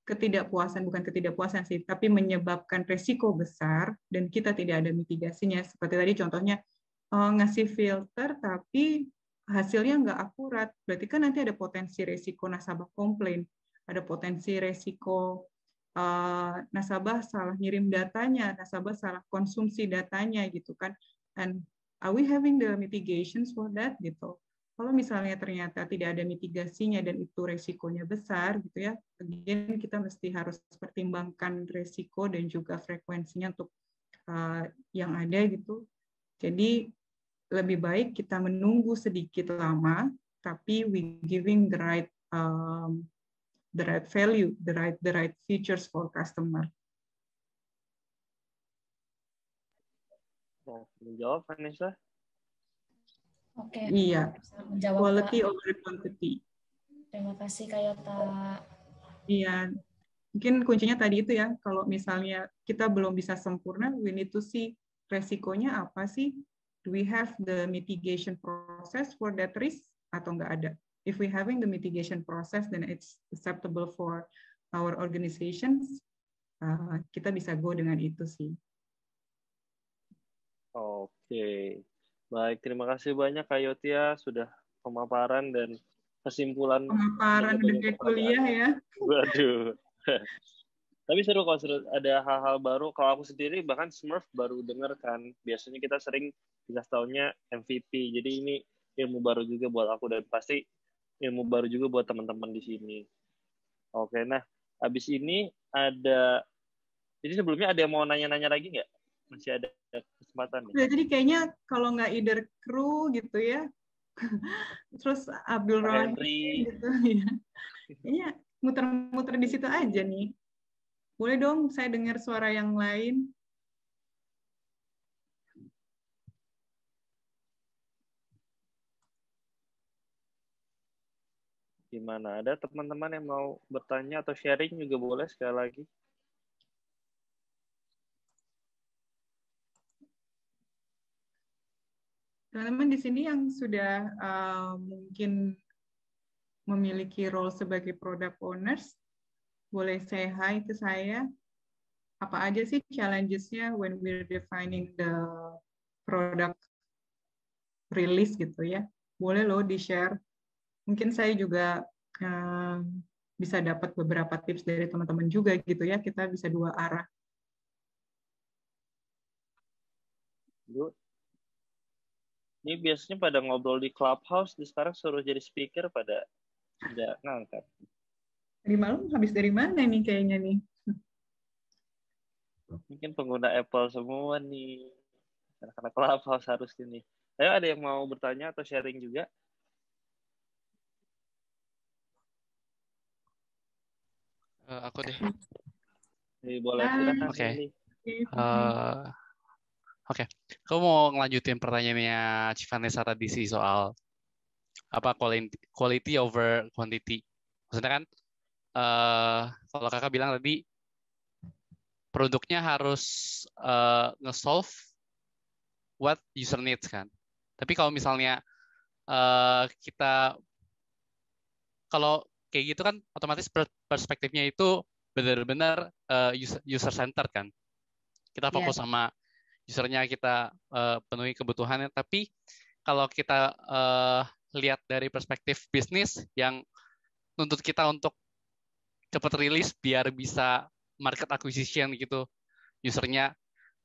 bukan ketidakpuasan sih, tapi menyebabkan resiko besar dan kita tidak ada mitigasinya. Seperti tadi contohnya ngasih filter tapi hasilnya nggak akurat, berarti kan nanti ada potensi resiko nasabah komplain, ada potensi resiko nasabah salah ngirim datanya, nasabah salah konsumsi datanya gitu kan. And are we having the mitigations for that gitu? Kalau misalnya ternyata tidak ada mitigasinya dan itu resikonya besar gitu ya, again kita mesti harus pertimbangkan resiko dan juga frekuensinya untuk yang ada gitu. Jadi lebih baik kita menunggu sedikit lama, tapi we giving the right value, the right features for customer. Mau menjawab, Vanessa? Oke. Iya. Menjawab, quality Kak. over quantity. Terima kasih Kak Yota. Iya. Mungkin kuncinya tadi itu ya, kalau misalnya kita belum bisa sempurna, we need to see resikonya apa sih? Do we have the mitigation process for that risk atau nggak ada? If we having the mitigation process, then it's acceptable for our organizations. Kita bisa go dengan itu sih. Oke, baik. Terima kasih banyak Kak Yotia sudah pemaparan dan kesimpulan. Pemaparan udah kayak kuliah ya. Waduh. Tapi seru kalau ada hal-hal baru. Kalau aku sendiri bahkan Smurf baru dengar kan. Biasanya kita sering dikasih taunya MVP. Jadi ini ilmu baru juga buat aku dan pasti ilmu baru juga buat teman-teman di sini. Oke, nah habis ini jadi sebelumnya ada yang mau nanya-nanya lagi nggak? Masih ada kesempatan nih. Jadi kayaknya kalau nggak either kru gitu ya, terus Abdul Rahim gitu ya. Kayaknya muter-muter di situ aja nih. Boleh dong saya dengar suara yang lain? Gimana? Ada teman-teman yang mau bertanya atau sharing juga boleh sekali lagi. Teman-teman di sini yang sudah mungkin memiliki role sebagai product owners, boleh say hi ke saya. Apa aja sih challenges-nya when we're defining the product release gitu ya. Boleh loh di-share. Mungkin saya juga bisa dapat beberapa tips dari teman-teman juga gitu ya. Kita bisa dua arah. Ini biasanya pada ngobrol di Clubhouse, sekarang suruh jadi speaker pada tidak ngangkat. Tadi malam habis dari mana nih kayaknya nih? Mungkin pengguna Apple semua nih. Karena Clubhouse harus ini. Ayo ada yang mau bertanya atau sharing juga? Aku deh. Boleh silakan. Oke. Oke, aku mau ngelanjutin pertanyaannya Vanessa tadi sih soal apa quality over quantity. Maksudnya kan kalau kakak bilang tadi produknya harus nge-solve what user needs kan. Tapi kalau misalnya kita kalau kayak gitu kan otomatis perspektifnya itu benar-benar user centered kan. Kita fokus sama usernya, kita penuhi kebutuhannya. Tapi kalau kita lihat dari perspektif bisnis yang nuntut kita untuk cepat rilis biar bisa market acquisition gitu, usernya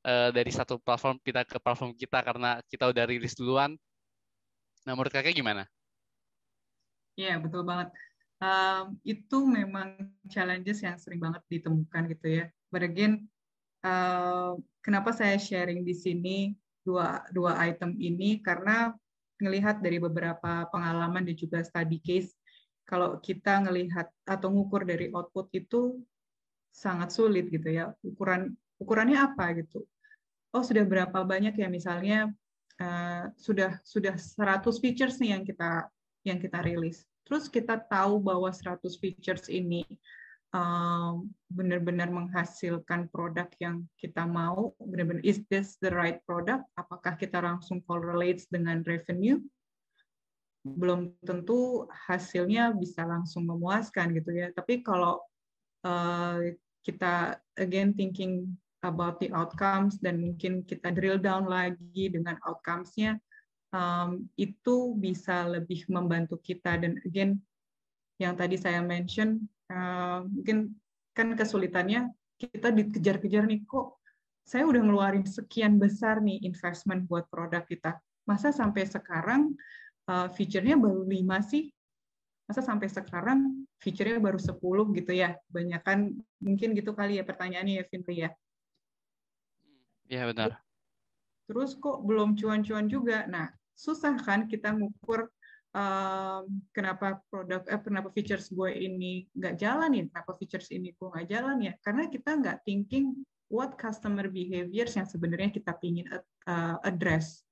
dari satu platform pindah ke platform kita karena kita udah rilis duluan. Nah, menurut kakak gimana? Iya, betul banget. Itu memang challenges yang sering banget ditemukan gitu ya. But again, kenapa saya sharing di sini dua item ini, karena ngelihat dari beberapa pengalaman dan juga study case, kalau kita ngelihat atau ngukur dari output itu sangat sulit gitu ya. Ukurannya apa gitu? Oh, sudah berapa banyak ya, misalnya sudah 100 features nih yang kita rilis. Terus kita tahu bahwa 100 features ini benar-benar menghasilkan produk yang kita mau, benar-benar is this the right product? Apakah kita langsung correlates dengan revenue? Belum tentu hasilnya bisa langsung memuaskan gitu ya. Tapi kalau kita again thinking about the outcomes dan mungkin kita drill down lagi dengan outcomes-nya, itu bisa lebih membantu kita. Dan again, yang tadi saya mention, mungkin kan kesulitannya kita dikejar-kejar nih, kok saya udah ngeluarin sekian besar nih investment buat produk kita. Masa sampai sekarang feature-nya baru 5 sih? Masa sampai sekarang feature-nya baru 10 gitu ya? Banyakan mungkin gitu kali ya pertanyaannya ya, Fintri ya? Iya, benar. Terus kok belum cuan-cuan juga? Nah, susah kan kita ngukur kenapa features gue ini nggak jalan ya, kenapa features ini gue nggak jalan ya, karena kita nggak thinking what customer behaviors yang sebenarnya kita pingin address.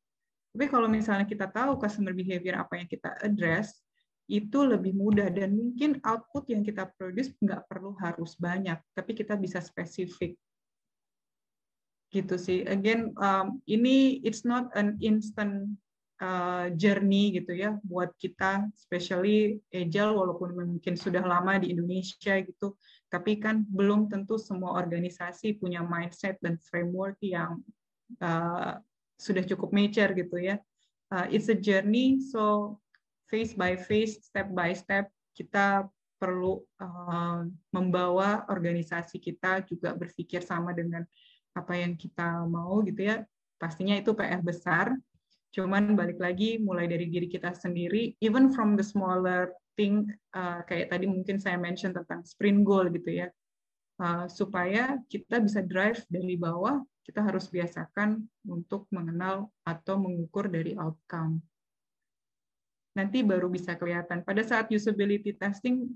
Tapi kalau misalnya kita tahu customer behavior apa yang kita address, itu lebih mudah dan mungkin output yang kita produce nggak perlu harus banyak, tapi kita bisa spesifik. Gitu sih. Again, ini it's not an instant journey gitu ya buat kita, especially Agile, walaupun mungkin sudah lama di Indonesia gitu, tapi kan belum tentu semua organisasi punya mindset dan framework yang sudah cukup mature gitu ya. It's a journey, so phase by phase, step by step, kita perlu membawa organisasi kita juga berpikir sama dengan apa yang kita mau gitu ya. Pastinya itu PR besar. Cuman balik lagi, mulai dari diri kita sendiri, even from the smaller thing, kayak tadi mungkin saya mention tentang sprint goal gitu ya, supaya kita bisa drive dari bawah, kita harus biasakan untuk mengenal atau mengukur dari outcome. Nanti baru bisa kelihatan. Pada saat usability testing,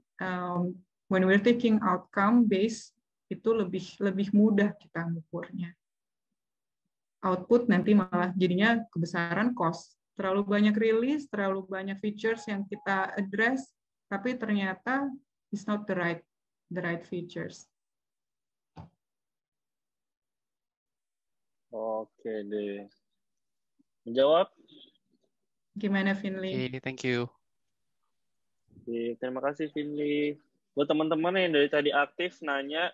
when we're taking outcome based, itu lebih mudah kita mengukurnya. Output nanti malah jadinya kebesaran cost. Terlalu banyak release, terlalu banyak features yang kita address, tapi ternyata it's not the right features. Oke deh. Menjawab? Gimana, Finley? Okay, thank you. Oke, terima kasih, Finley. Buat teman-teman yang dari tadi aktif nanya,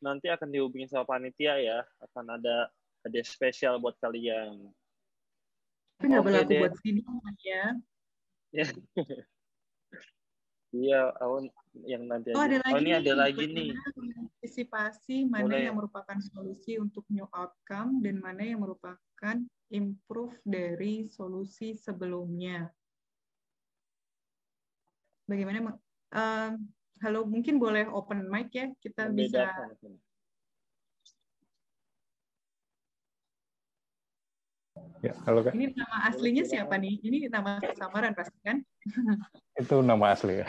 nanti akan dihubungi sama panitia ya. Akan ada hadiah spesial buat kalian. Tapi nggak berlaku buat sini ya. Iya, yang nanti aja. Ini ada lagi nih. Antisipasi mana yang merupakan solusi untuk new outcome dan mana yang merupakan improve dari solusi sebelumnya. Bagaimana? Halo, mungkin boleh open mic ya, kita bisa. Ya, halo Kak. Ini nama aslinya siapa nih? Ini nama samaran pasti kan? Itu nama asli ya.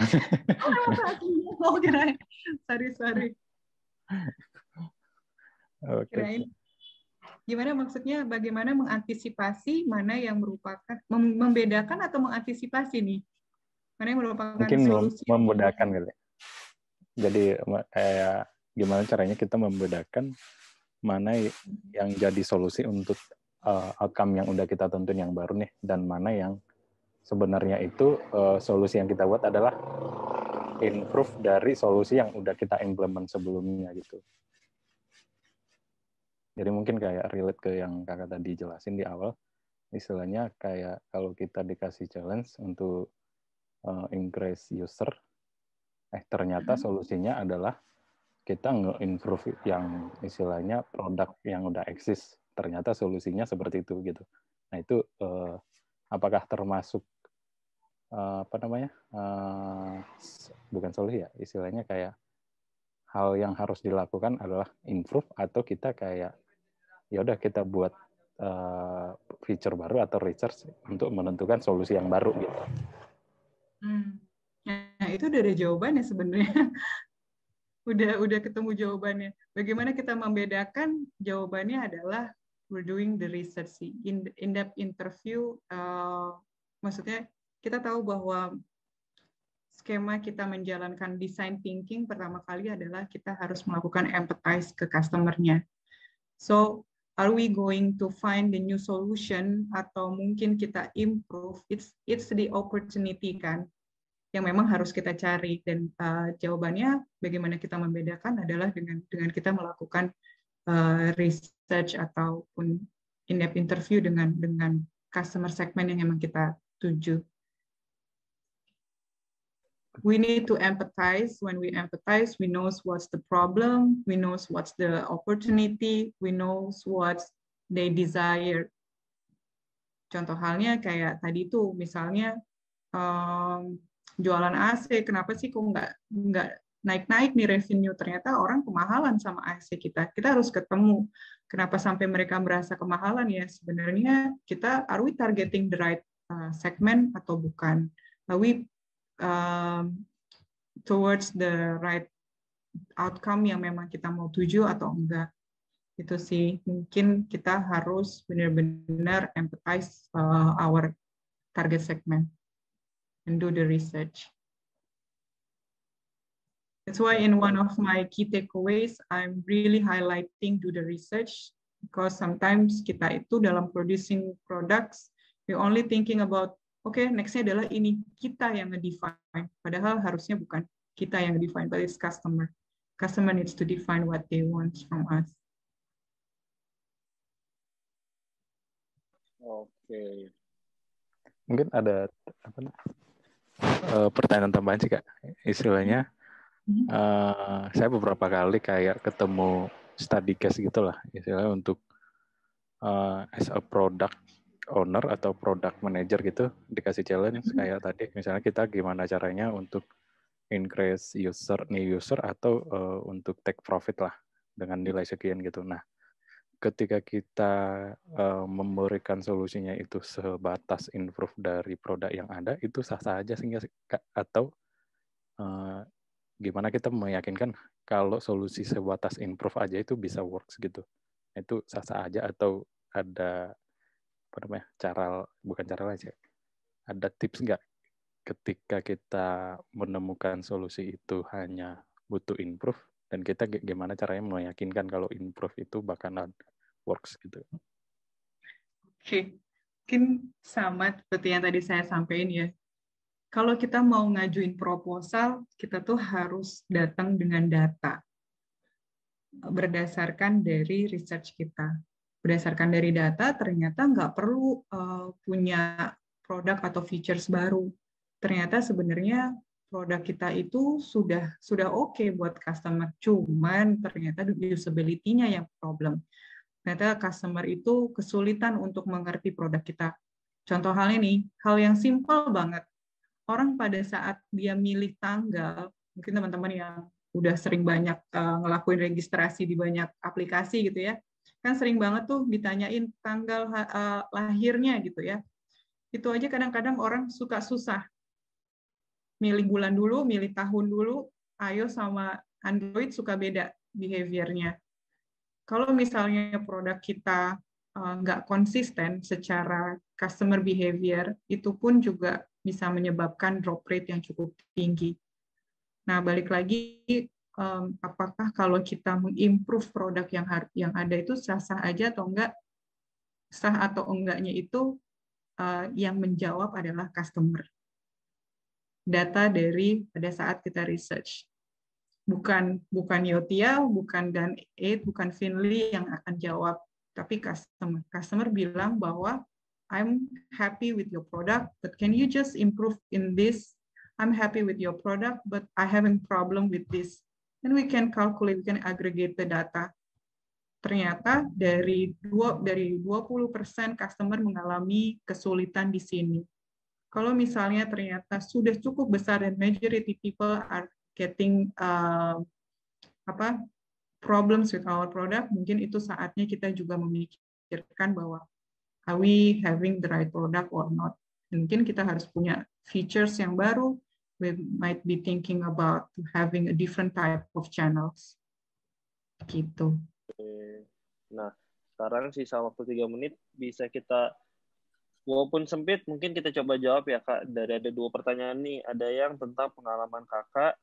Oh, nama aslinya. Oh, kirain. Sorry. Kirain. Gimana maksudnya? Bagaimana mengantisipasi mana yang merupakan membedakan atau mengantisipasi nih? Mana yang merupakan mungkin solusi? Membedakan kali. Jadi kayak gimana caranya kita membedakan mana yang jadi solusi untuk outcome yang udah kita tuntun yang baru nih, dan mana yang sebenarnya itu solusi yang kita buat adalah improve dari solusi yang udah kita implement sebelumnya gitu. Jadi mungkin kayak relate ke yang kakak tadi jelasin di awal, istilahnya kayak kalau kita dikasih challenge untuk increase user, ternyata solusinya adalah kita nge-improve yang istilahnya produk yang udah eksis. Ternyata solusinya seperti itu gitu. Nah itu apakah termasuk bukan solusi ya, istilahnya kayak hal yang harus dilakukan adalah improve, atau kita kayak ya udah kita buat feature baru atau research untuk menentukan solusi yang baru gitu. Nah itu udah ada jawabannya sebenarnya. udah ketemu jawabannya. Bagaimana kita membedakan? Jawabannya adalah we're doing the research, in-depth interview. Maksudnya kita tahu bahwa skema kita menjalankan design thinking pertama kali adalah kita harus melakukan empathize ke customer-nya. So, are we going to find the new solution atau mungkin kita improve? It's the opportunity kan yang memang harus kita cari, dan jawabannya bagaimana kita membedakan adalah dengan kita melakukan research ataupun in-depth interview dengan customer segment yang memang kita tuju. We need to empathize. When we empathize, we know what's the problem, we know what's the opportunity, we know what they desire. Contoh halnya kayak tadi itu, misalnya jualan AC, kenapa sih kok nggak naik-naik nih revenue? Ternyata orang kemahalan sama AC kita. Kita harus ketemu kenapa sampai mereka merasa kemahalan ya. Sebenarnya are we targeting the right segment atau bukan? Are we towards the right outcome yang memang kita mau tuju atau enggak? Itu sih, mungkin kita harus benar-benar empathize our target segment and do the research. That's why in one of my key takeaways, I'm really highlighting do the research, because sometimes kita itu dalam producing products, we only thinking about, okay, next-nya adalah ini, kita yang nge-define. Padahal harusnya bukan kita yang nge-define, but it's customer. Customer needs to define what they want from us. Oke. Mungkin ada pertanyaan tambahan sih Kak. Istilahnya, saya beberapa kali kayak ketemu study case gitulah, istilahnya untuk as a product owner atau product manager gitu dikasih challenge kayak tadi, misalnya kita gimana caranya untuk increase new user atau untuk take profit lah dengan nilai sekian gitu. Nah, ketika kita memberikan solusinya itu sebatas improve dari produk yang ada, itu sah-sah aja sehingga atau gimana kita meyakinkan kalau solusi sebatas improve aja itu bisa works gitu. Itu sah-sah aja atau ada apa namanya, bukan cara lain sih. Ada tips nggak ketika kita menemukan solusi itu hanya butuh improve dan kita gimana caranya meyakinkan kalau improve itu bakalan works gitu. Oke, mungkin sama seperti yang tadi saya sampaikan ya. Kalau kita mau ngajuin proposal, kita tuh harus datang dengan data berdasarkan dari research kita. Berdasarkan dari data, ternyata nggak perlu punya produk atau features baru. Ternyata sebenarnya produk kita itu sudah oke buat customer, cuman ternyata usability-nya yang problem. Ternyata customer itu kesulitan untuk mengerti produk kita. Contoh halnya nih, hal yang simple banget. Orang pada saat dia milih tanggal, mungkin teman-teman yang udah sering banyak ngelakuin registrasi di banyak aplikasi gitu ya, kan sering banget tuh ditanyain tanggal lahirnya gitu ya. Itu aja kadang-kadang orang suka susah. Milih bulan dulu, milih tahun dulu, iOS sama Android suka beda behavior-nya. Kalau misalnya produk kita nggak konsisten secara customer behavior, itu pun juga bisa menyebabkan drop rate yang cukup tinggi. Nah, balik lagi, apakah kalau kita mengimprove produk yang ada itu sah-sah aja atau enggak? Sah atau enggaknya itu yang menjawab adalah customer. Data dari pada saat kita research. Bukan Yotia, bukan Dan8, bukan Finley yang akan jawab, tapi customer. Customer bilang bahwa I'm happy with your product, but can you just improve in this? I'm happy with your product, but I having problem with this. And we can calculate, we can aggregate the data. Ternyata dari 20% customer mengalami kesulitan di sini. Kalau misalnya ternyata sudah cukup besar dan majority people are getting problems with our product, mungkin itu saatnya kita juga memikirkan bahwa are we having the right product or not. Mungkin kita harus punya features yang baru, we might be thinking about having a different type of channels. Gitu. Nah, sekarang sisa waktu 3 menit, bisa kita, walaupun sempit, mungkin kita coba jawab ya Kak. Dari ada 2 pertanyaan nih, ada yang tentang pengalaman Kakak,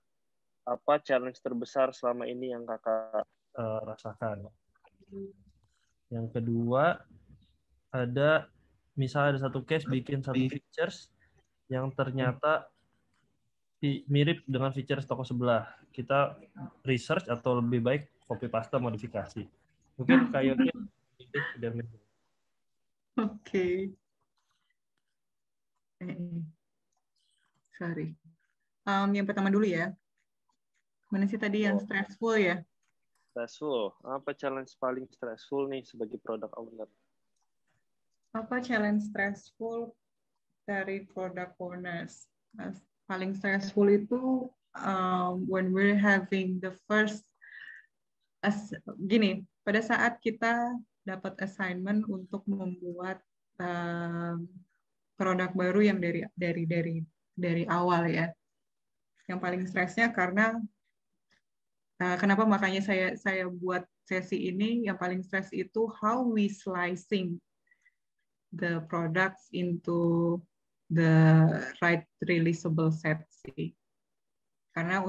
apa challenge terbesar selama ini yang Kakak rasakan. Yang kedua, ada misalnya ada satu case bikin satu features yang ternyata mirip dengan features toko sebelah. Kita research atau lebih baik copy paste modifikasi. Mungkin kayaknya Oke. Sorry. Yang pertama dulu ya. Mana sih tadi yang stressful ya? Stressful. Apa challenge paling stressful nih sebagai product owner? Apa challenge stressful dari product owners? Paling stressful itu when we're having the first gini, pada saat kita dapat assignment untuk membuat produk baru yang dari awal ya. Yang paling stresnya karena kenapa makanya saya buat sesi ini, yang paling stres itu how we slicing the products into the right releasable set sih. Karena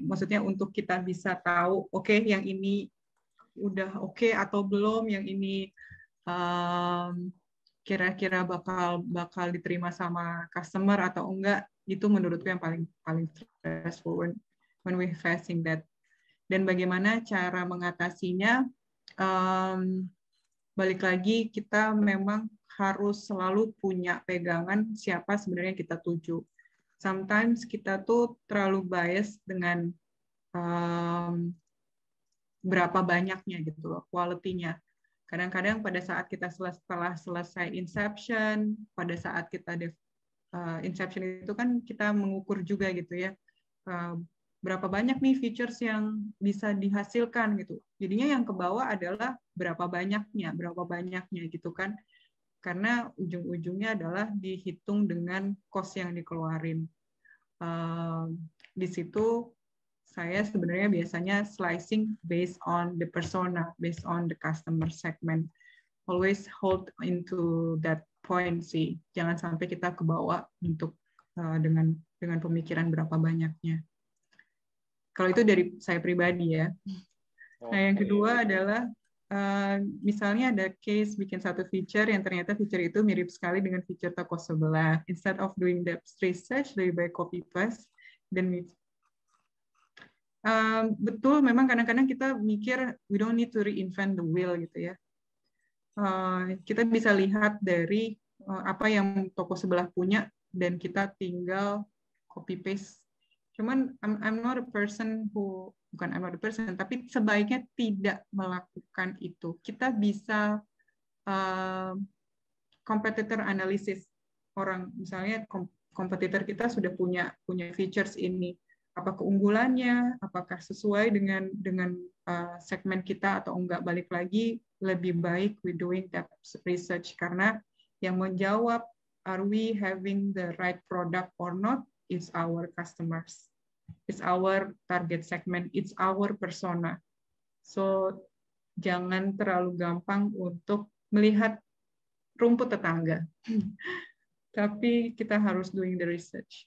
maksudnya untuk kita bisa tahu, oke, yang ini udah oke atau belum, yang ini kira-kira bakal diterima sama customer atau enggak, itu menurutku yang paling stressful when we facing that. Dan bagaimana cara mengatasinya, balik lagi kita memang harus selalu punya pegangan siapa sebenarnya kita tuju. Sometimes kita tuh terlalu bias dengan berapa banyaknya gitu loh, quality-nya. Kadang-kadang pada saat kita setelah selesai inception, pada saat kita inception itu kan kita mengukur juga gitu ya, berapa banyak nih features yang bisa dihasilkan gitu. Jadinya yang ke bawah adalah berapa banyaknya gitu kan. Karena ujung-ujungnya adalah dihitung dengan cost yang dikeluarin. Di situ saya sebenarnya biasanya slicing based on the persona, based on the customer segment. Always hold into that point sih. Jangan sampai kita ke bawah untuk dengan pemikiran berapa banyaknya. Kalau itu dari saya pribadi ya. Nah, yang kedua adalah misalnya ada case bikin satu feature yang ternyata feature itu mirip sekali dengan feature toko sebelah. Instead of doing depth research, lebih baik copy paste dan betul, memang kadang-kadang kita mikir we don't need to reinvent the wheel gitu ya. Kita bisa lihat dari apa yang toko sebelah punya dan kita tinggal copy paste. Cuman I'm not a person who, bukan I'm not a person, tapi sebaiknya tidak melakukan itu. Kita bisa competitor analysis orang, misalnya kompetitor kita sudah punya features ini. Apa keunggulannya, apakah sesuai dengan segmen kita atau enggak, balik lagi lebih baik we doing that research, karena yang menjawab are we having the right product or not is our customers, it's our target segment, it's our persona. So jangan terlalu gampang untuk melihat rumput tetangga, tapi kita harus doing the research.